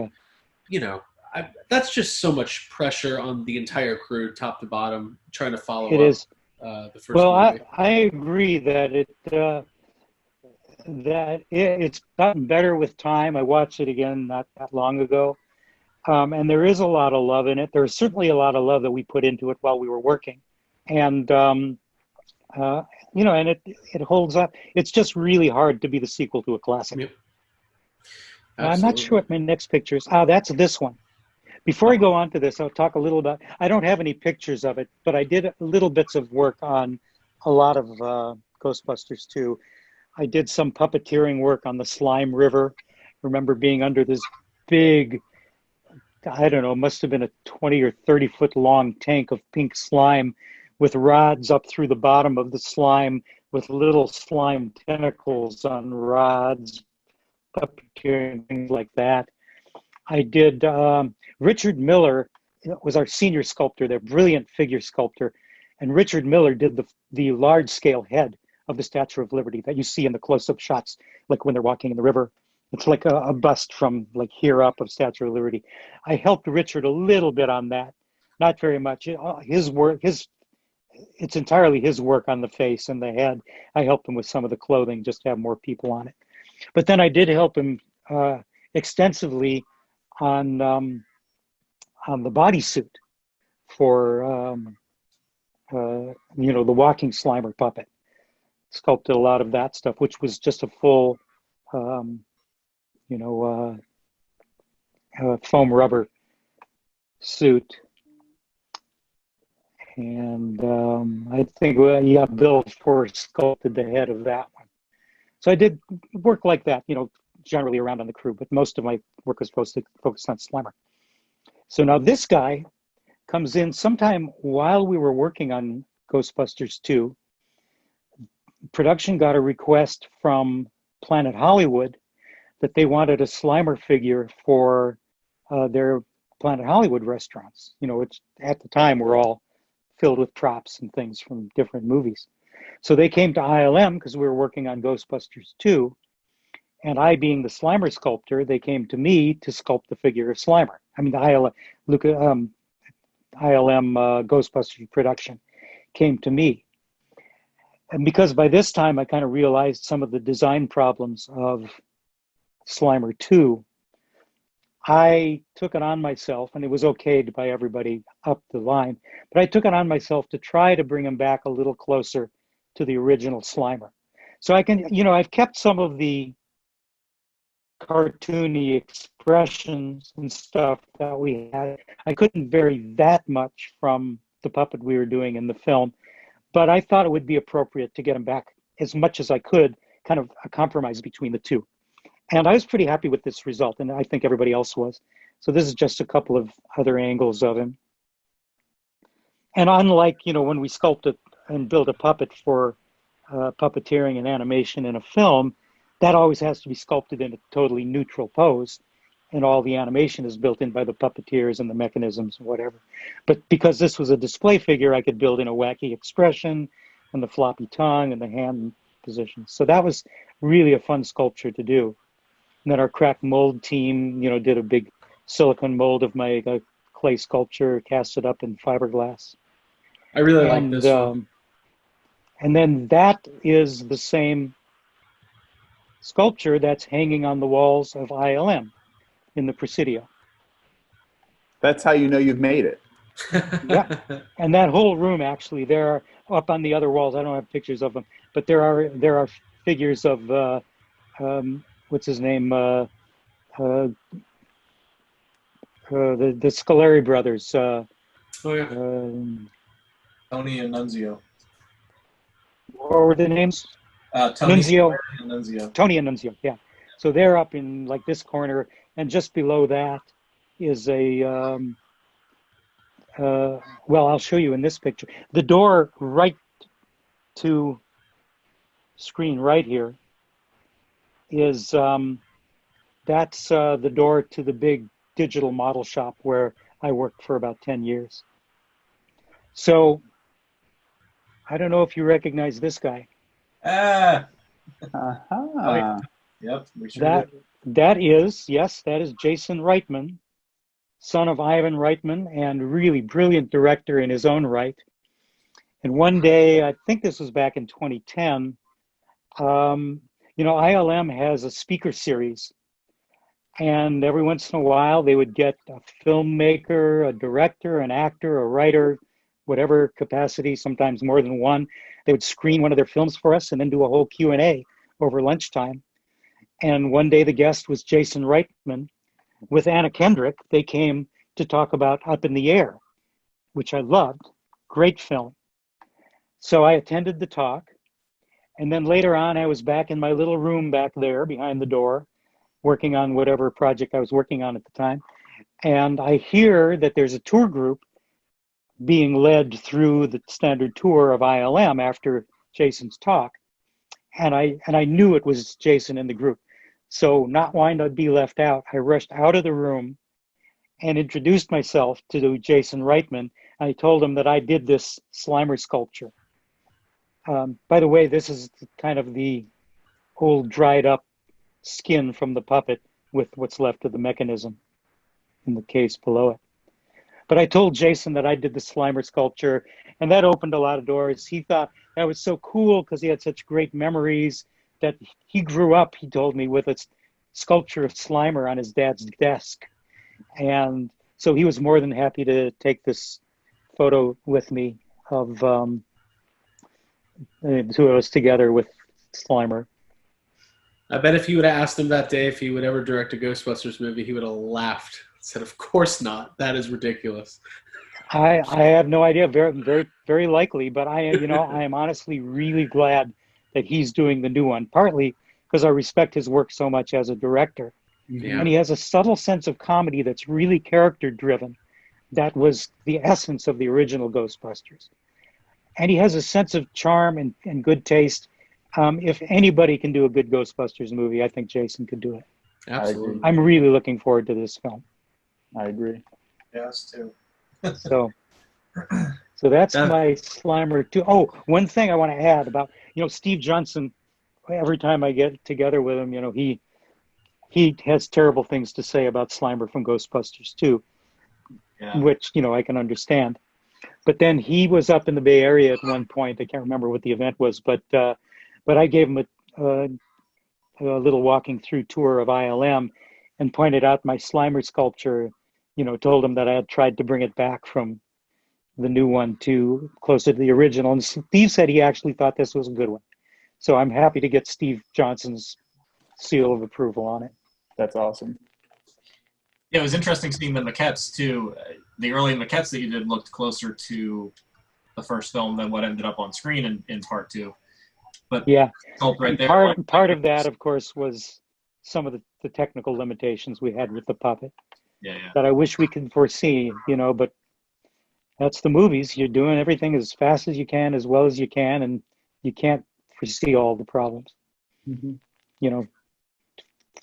that's just so much pressure on the entire crew, top to bottom, trying to follow. It is. The first well, movie. I agree that it's gotten better with time. I watched it again not that long ago, and there is a lot of love in it. There's certainly a lot of love that we put into it while we were working, and and it holds up. It's just really hard to be the sequel to a classic. Yep. I'm not sure what my next picture is. That's this one. Before I go on to this, I'll talk a little about, I don't have any pictures of it, but I did little bits of work on a lot of Ghostbusters 2. I did some puppeteering work on the Slime River. I remember being under this big, I don't know, must have been a 20 or 30 foot long tank of pink slime with rods up through the bottom of the slime with little slime tentacles on rods, puppeteering, things like that. I did, Richard Miller was our senior sculptor, their brilliant figure sculptor, and Richard Miller did the large scale head of the Statue of Liberty that you see in the close-up shots, like when they're walking in the river. It's like a bust from like here up of Statue of Liberty. I helped Richard a little bit on that, not very much. His work, it's entirely his work on the face and the head. I helped him with some of the clothing just to have more people on it. But then I did help him extensively on the bodysuit for the walking Slimer puppet. Sculpted a lot of that stuff, which was just a full foam rubber suit. And I think Bill Forrest sculpted the head of that one. So I did work like that, generally around on the crew, but most of my work was focused on Slimer. So now this guy comes in sometime while we were working on Ghostbusters 2. Production got a request from Planet Hollywood that they wanted a Slimer figure for their Planet Hollywood restaurants. Which at the time were all filled with props and things from different movies. So they came to ILM because we were working on Ghostbusters 2. And I, being the Slimer sculptor, they came to me to sculpt the figure of Slimer. I mean, the ILM Ghostbusters production came to me. And because by this time I kind of realized some of the design problems of Slimer 2, I took it on myself, and it was okayed by everybody up the line, but I took it on myself to try to bring him back a little closer to the original Slimer. So I can, I've kept some of the cartoony expressions and stuff that we had. I couldn't vary that much from the puppet we were doing in the film, but I thought it would be appropriate to get him back as much as I could, kind of a compromise between the two. And I was pretty happy with this result, and I think everybody else was. So this is just a couple of other angles of him. And unlike, when we sculpt and build a puppet for puppeteering and animation in a film, that always has to be sculpted in a totally neutral pose, and all the animation is built in by the puppeteers and the mechanisms and whatever. But because this was a display figure, I could build in a wacky expression and the floppy tongue and the hand position. So that was really a fun sculpture to do. And then our crack mold team, did a big silicone mold of my clay sculpture, cast it up in fiberglass. I really like this one. And then that is the same sculpture that's hanging on the walls of ILM in the Presidio. That's how you know you've made it. Yeah. And that whole room, actually, there are up on the other walls. I don't have pictures of them, but there are figures of what's his name, the Scolari brothers. Oh yeah. Tony and Nunzio. What were the names? Tony Nunzio. and Nunzio. Tony and Nunzio. Yeah. So they're up in like this corner, and just below that is a. Well, I'll show you in this picture. The door right to screen right here is that's the door to the big digital model shop where I worked for about 10 years. So I don't know if you recognize this guy. Ah. Uh-huh. Oh, yeah. Yep. We sure That did. that is Jason Reitman, son of Ivan Reitman, and really brilliant director in his own right. And one day, I think this was back in 2010, ILM has a speaker series. And every once in a while, they would get a filmmaker, a director, an actor, a writer, whatever capacity, sometimes more than one. They would screen one of their films for us and then do a whole Q&A over lunchtime. And one day the guest was Jason Reitman. With Anna Kendrick, they came to talk about Up in the Air, which I loved. Great film. So I attended the talk. And then later on, I was back in my little room back there behind the door, working on whatever project I was working on at the time. And I hear that there's a tour group being led through the standard tour of ILM after Jason's talk. And I knew it was Jason in the group. So not wanting to be left out, I rushed out of the room and introduced myself to Jason Reitman. I told him that I did this Slimer sculpture. By the way, this is kind of the old dried up skin from the puppet with what's left of the mechanism in the case below it. But I told Jason that I did the Slimer sculpture, and that opened a lot of doors. He thought that was so cool because he had such great memories that he grew up, he told me, with a sculpture of Slimer on his dad's desk. And so he was more than happy to take this photo with me of the two of us together with Slimer. I bet if you would have asked him that day if he would ever direct a Ghostbusters movie, he would have laughed. Said, "Of course not. That is ridiculous." I have no idea. Very, very, very likely. But I am honestly really glad that he's doing the new one. Partly because I respect his work so much as a director, Yeah. and he has a subtle sense of comedy that's really character driven. That was the essence of the original Ghostbusters. And he has a sense of charm and good taste. If anybody can do a good Ghostbusters movie, I think Jason could do it. Absolutely. I'm really looking forward to this film. I agree. Yes, too. So that's my Slimer too. Oh, one thing I want to add about, Steve Johnson, every time I get together with him, he has terrible things to say about Slimer from Ghostbusters too, Yeah. which, I can understand. But then he was up in the Bay Area at one point. I can't remember what the event was, but I gave him a little walking through tour of ILM and pointed out my Slimer sculpture, told him that I had tried to bring it back from the new one to closer to the original. And Steve said he actually thought this was a good one. So I'm happy to get Steve Johnson's seal of approval on it. That's awesome. Yeah, it was interesting seeing the maquettes too. The early maquettes that you did looked closer to the first film than what ended up on screen in part two. But yeah, right there, part of that, of course, was some of the technical limitations we had with the puppet. Yeah. That I wish we could foresee, but that's the movies. You're doing everything as fast as you can, as well as you can, and you can't foresee all the problems. Mm-hmm. you know,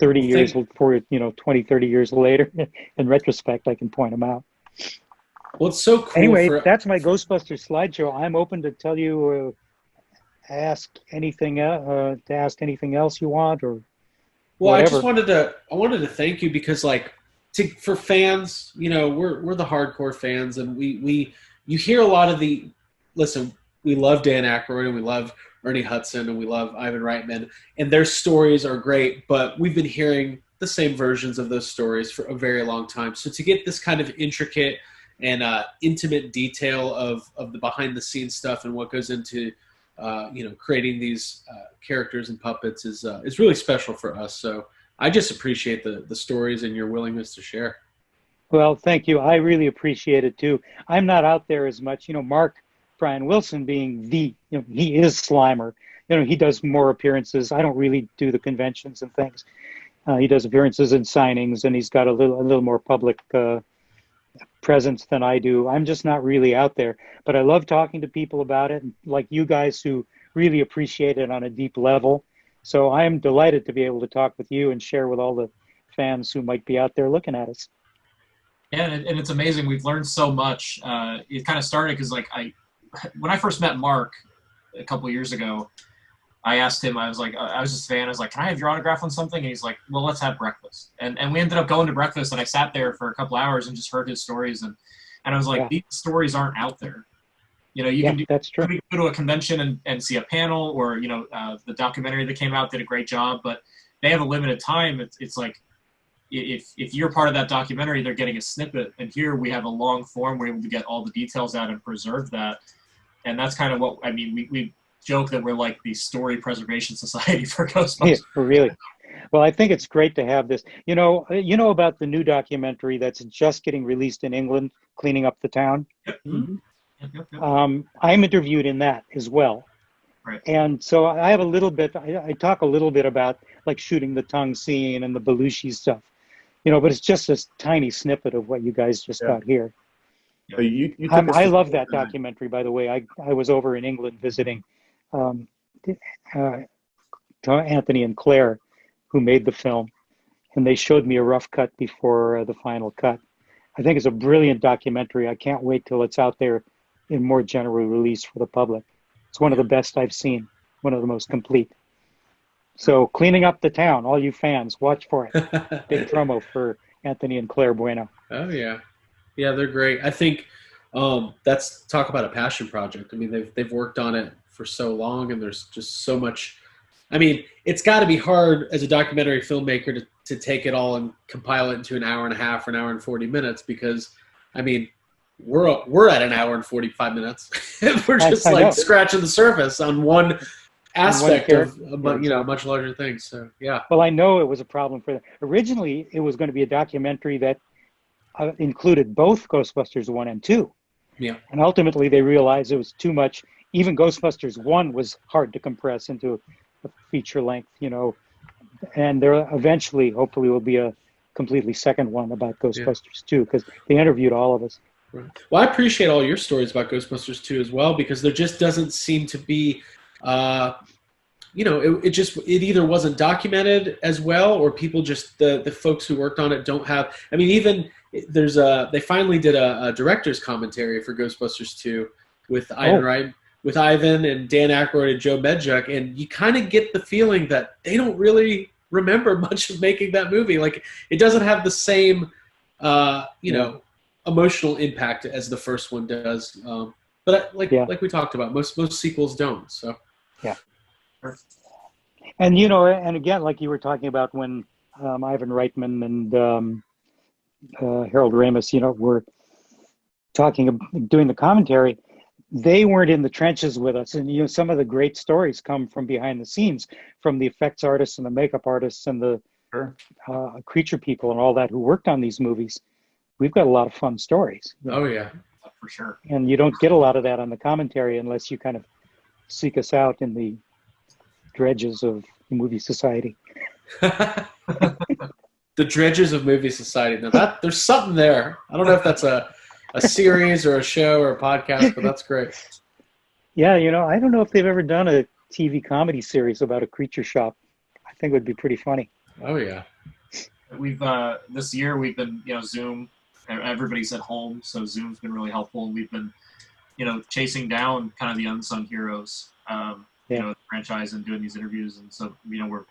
30 years before, 20, 30 years later, in retrospect, I can point them out. Well, it's so cool. Anyway, that's my Ghostbusters slideshow. I'm open to tell you, ask anything else you want, or well, whatever. I wanted to thank you because, like, for fans, we're the hardcore fans, and you hear a lot of listen, we love Dan Aykroyd and we love Ernie Hudson and we love Ivan Reitman, and their stories are great, but we've been hearing the same versions of those stories for a very long time. So to get this kind of intricate and intimate detail of the behind the scenes stuff and what goes into creating these characters and puppets is really special for us. So I just appreciate the stories and your willingness to share. Well, thank you. I really appreciate it too. I'm not out there as much. Mark Brian Wilson being he is Slimer. He does more appearances. I don't really do the conventions and things. He does appearances and signings, and he's got a little more public presence than I do. I'm just not really out there, but I love talking to people about it, like you guys who really appreciate it on a deep level. So I am delighted to be able to talk with you and share with all the fans who might be out there looking at us. Yeah, and it's amazing. We've learned so much. It kind of started because, when I first met Mark a couple of years ago, I asked him, I was just a fan. I was like, can I have your autograph on something? And he's like, well, let's have breakfast. And we ended up going to breakfast, and I sat there for a couple hours and just heard his stories. And I was like, these stories aren't out there. That's true. You can go to a convention and see a panel, or, the documentary that came out did a great job, but they have a limited time. It's like, if you're part of that documentary, they're getting a snippet. And here we have a long form. We're able to get all the details out and preserve that. And that's kind of what, we joke that we're like the story preservation society for Ghostbusters. Yeah, really. Well, I think it's great to have this. You know about the new documentary that's just getting released in England, Cleaning Up the Town? Yep. Mm-hmm. Yep. I'm interviewed in that as well. Right. And so I have a little bit, I talk a little bit about like shooting the tongue scene and the Belushi stuff, but it's just a tiny snippet of what you guys just got here. I love that documentary, by the way. I was over in England visiting Anthony and Claire, who made the film, and they showed me a rough cut before the final cut. I think it's a brilliant documentary. I can't wait till it's out there in more general release for the public. It's one of the best I've seen, one of the most complete. So Cleaning Up the Town, all you fans, watch for it. Big promo for Anthony and Claire Bueno. Oh, yeah. Yeah, they're great. I think that's talk about a passion project. They've worked on it for so long, and there's just so much. It's got to be hard as a documentary filmmaker to take it all and compile it into an hour and a half or an hour and 40 minutes because, we're at an hour and 45 minutes. We're just scratching the surface on one aspect of a much larger thing. So, yeah. Well, I know it was a problem for them. Originally, it was going to be a documentary that included both Ghostbusters 1 and 2. Yeah. And ultimately, they realized it was too much. Even Ghostbusters 1 was hard to compress into a feature length, and there eventually, hopefully, will be a completely second one about Ghostbusters 2 because they interviewed all of us. Right. Well, I appreciate all your stories about Ghostbusters 2 as well because there just doesn't seem to be, it either wasn't documented as well or people just, the folks who worked on it don't have, even there's they finally did a director's commentary for Ghostbusters 2 with with Ivan and Dan Aykroyd and Joe Medjuk, and you kind of get the feeling that they don't really remember much of making that movie. Like, it doesn't have the same, emotional impact as the first one does. But like we talked about, most sequels don't. So yeah. And and again, like you were talking about when Ivan Reitman and Harold Ramis, were doing the commentary. They weren't in the trenches with us, and some of the great stories come from behind the scenes, from the effects artists and the makeup artists and the creature people and all that who worked on these movies. We've got a lot of fun stories. Oh yeah, for sure. And you don't get a lot of that on the commentary unless you kind of seek us out in the dredges of the movie society. The dredges of movie society. Now there's something there. I don't know if that's a series or a show or a podcast, but that's great. Yeah, I don't know if they've ever done a TV comedy series about a creature shop. think would be pretty funny. Oh yeah. We've this year we've been Zoom. Everybody's at home, so Zoom's been really helpful. We've been chasing down kind of the unsung heroes, the franchise, and doing these interviews. And so we're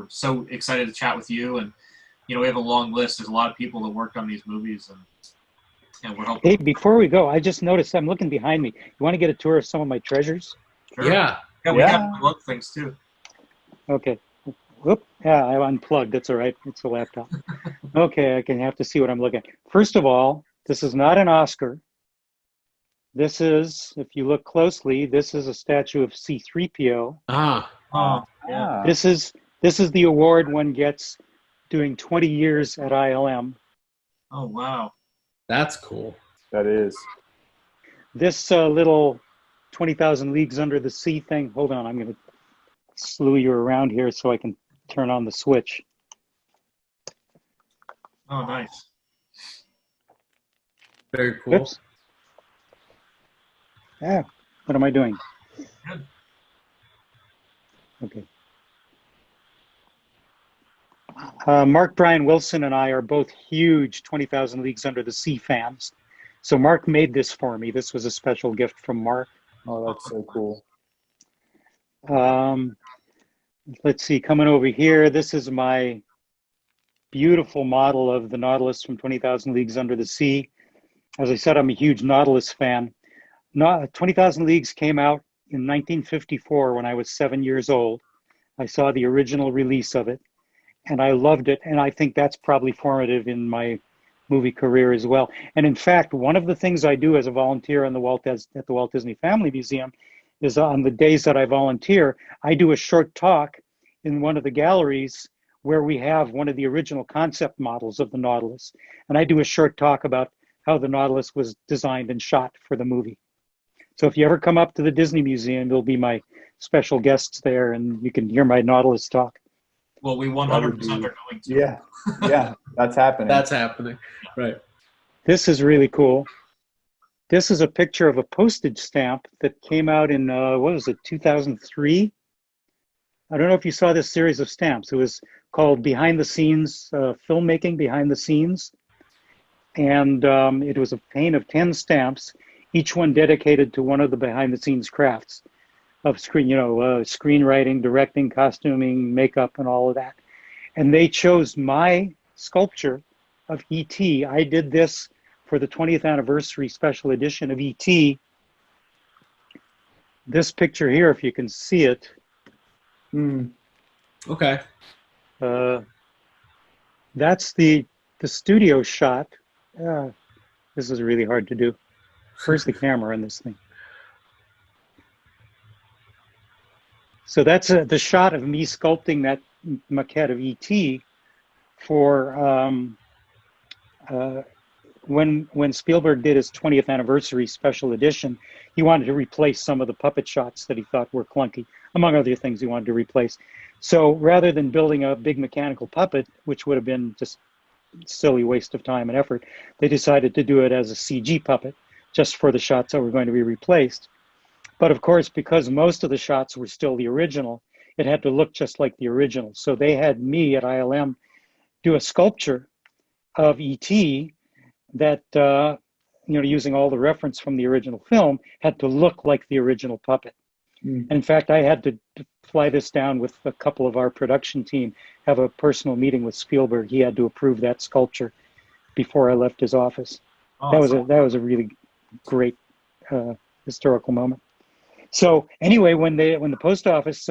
so excited to chat with you. And we have a long list. There's a lot of people that worked on these movies, and we're helping. Hey, before we go, I just noticed I'm looking behind me. You want to get a tour of some of my treasures? Sure. Yeah, we have look things too. Okay. Whoop. Yeah, I unplugged. That's all right. It's a laptop. Okay, I can have to see what I'm looking at. First of all, this is not an Oscar. This is, if you look closely, this is a statue of C-3PO. Yeah. This is the award one gets doing 20 years at ILM. Oh, wow. That's cool. That is. This little 20,000 Leagues Under the Sea thing, hold on, I'm going to slew you around here so I can turn on the switch. Oh, nice. Very cool. Oops. Yeah, what am I doing? Good. Okay. Mark Brian Wilson and I are both huge 20,000 Leagues Under the Sea fans. So Mark made this for me. This was a special gift from Mark. Oh, that's so cool. Let's see, coming over here, this is my beautiful model of the Nautilus from 20,000 Leagues Under the Sea. As I said, I'm a huge Nautilus fan. 20,000 Leagues came out in 1954 when I was 7 years old. I saw the original release of it, and I loved it, and I think that's probably formative in my movie career as well. And in fact, one of the things I do as a volunteer at the Walt Disney Family Museum is on the days that I volunteer, I do a short talk in one of the galleries where we have one of the original concept models of the Nautilus. And I do a short talk about how the Nautilus was designed and shot for the movie. So if you ever come up to the Disney Museum, you'll be my special guests there, and you can hear my Nautilus talk. Well, we 100% are going to. Yeah, that's happening. That's happening, right. This is really cool. This is a picture of a postage stamp that came out in, 2003? I don't know if you saw this series of stamps. It was called Behind the Scenes, Filmmaking Behind the Scenes. And it was a pane of 10 stamps, each one dedicated to one of the behind the scenes crafts of screenwriting, directing, costuming, makeup, and all of that. And they chose my sculpture of E.T. I did this for the 20th anniversary special edition of E.T. This picture here, if you can see it. Okay. That's the studio shot. This is really hard to do. Where's the camera in this thing? So that's the shot of me sculpting that maquette of E.T. for when Spielberg did his 20th anniversary special edition. He wanted to replace some of the puppet shots that he thought were clunky, among other things he wanted to replace. So rather than building a big mechanical puppet, which would have been just a silly waste of time and effort, they decided to do it as a CG puppet, just for the shots that were going to be replaced. But of course, because most of the shots were still the original, it had to look just like the original. So they had me at ILM do a sculpture of E.T. that, using all the reference from the original film, had to look like the original puppet. In fact, I had to fly this down with a couple of our production team, have a personal meeting with Spielberg. He had to approve that sculpture before I left his office. Awesome. That was a really great historical moment. So anyway, when the post office,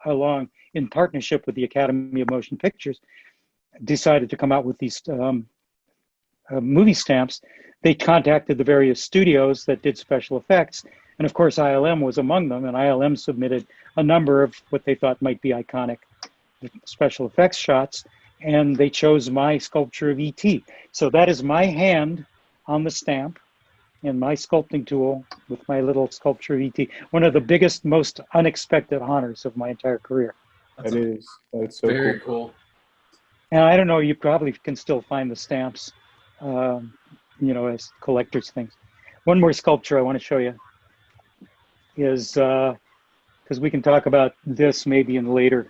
along in partnership with the Academy of Motion Pictures, decided to come out with these movie stamps, they contacted the various studios that did special effects. And of course, ILM was among them, and ILM submitted a number of what they thought might be iconic special effects shots, and they chose my sculpture of E.T. So that is my hand on the stamp and my sculpting tool with my little sculpture of E.T. One of the biggest, most unexpected honors of my entire career. That's so Very cool. And I don't know, you probably can still find the stamps, as collector's things. One more sculpture I want to show you is, because we can talk about this maybe in later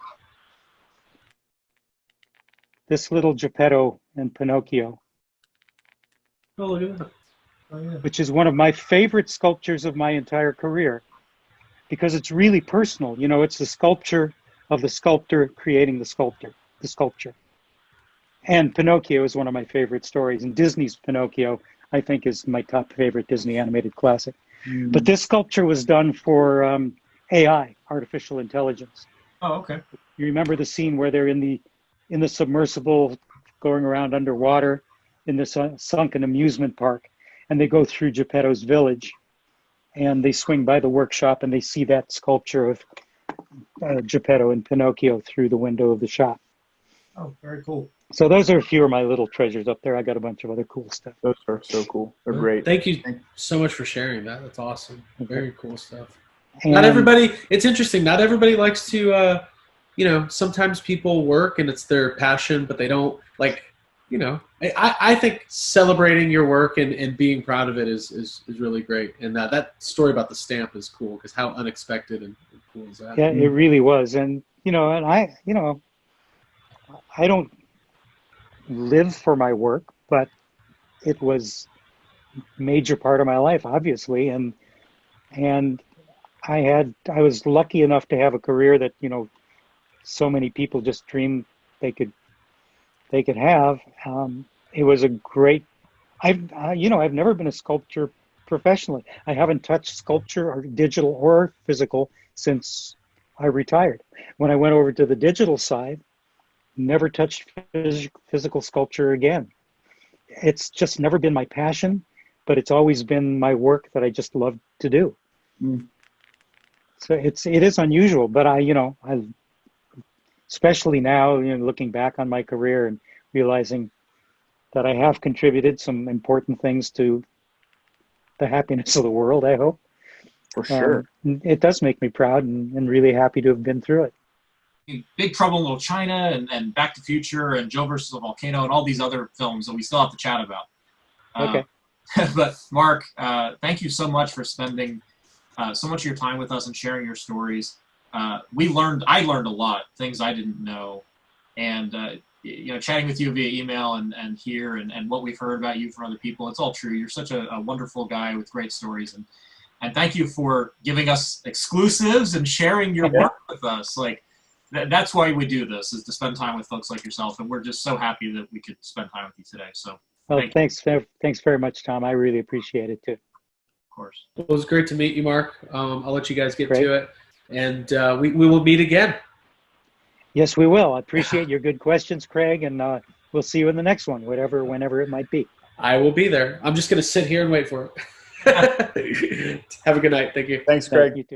this little Geppetto and Pinocchio, Oh, look at that. Oh, yeah. which is one of my favorite sculptures of my entire career, because it's really personal. You know, it's the sculpture of the sculptor creating the sculpture. And Pinocchio is one of my favorite stories. And Disney's Pinocchio, I think, is my top favorite Disney animated classic. But this sculpture was done for AI, artificial intelligence. Oh, okay. You remember the scene where they're in the submersible going around underwater in this sunken amusement park, and they go through Geppetto's village, and they swing by the workshop, and they see that sculpture of Geppetto and Pinocchio through the window of the shop. Oh, very cool. So those are a few of my little treasures up there. I got a bunch of other cool stuff. Those are so cool. They're great. Thank you so much for sharing that. That's awesome. Very cool stuff. And Not everybody, it's interesting. Not everybody likes to, sometimes people work and it's their passion, but they don't I think celebrating your work and being proud of it is really great. And that story about the stamp is cool because how unexpected and cool is that? Yeah, it really was. And, I don't live for my work, but it was a major part of my life, obviously. And I was lucky enough to have a career that, so many people just dreamed they could have. It was a great, I've never been a sculptor professionally. I haven't touched sculpture or digital or physical since I retired. When I went over to the digital side, never touched physical sculpture again. It's just never been my passion, but it's always been my work that I just love to do. So it is unusual, but I especially now, looking back on my career and realizing that I have contributed some important things to the happiness of the world, I hope. For sure. It does make me proud and really happy to have been through it. Big Trouble in Little China and Back to the Future and Joe versus the Volcano and all these other films that we still have to chat about. Okay. But Mark, thank you so much for spending so much of your time with us and sharing your stories. I learned a lot, things I didn't know. And, chatting with you via email and here and what we've heard about you from other people, it's all true. You're such a wonderful guy with great stories. And thank you for giving us exclusives and sharing your work with us. That's why we do this, is to spend time with folks like yourself, and we're just so happy that we could spend time with you today. So, thanks very much, Tom. I really appreciate it too. Of course. It was great to meet you, Mark. I'll let you guys get to it, and we will meet again. Yes, we will. I appreciate your good questions, Craig, and we'll see you in the next one, whenever it might be. I will be there. I'm just going to sit here and wait for it. Have a good night. Thank you. Thanks, Craig. You too.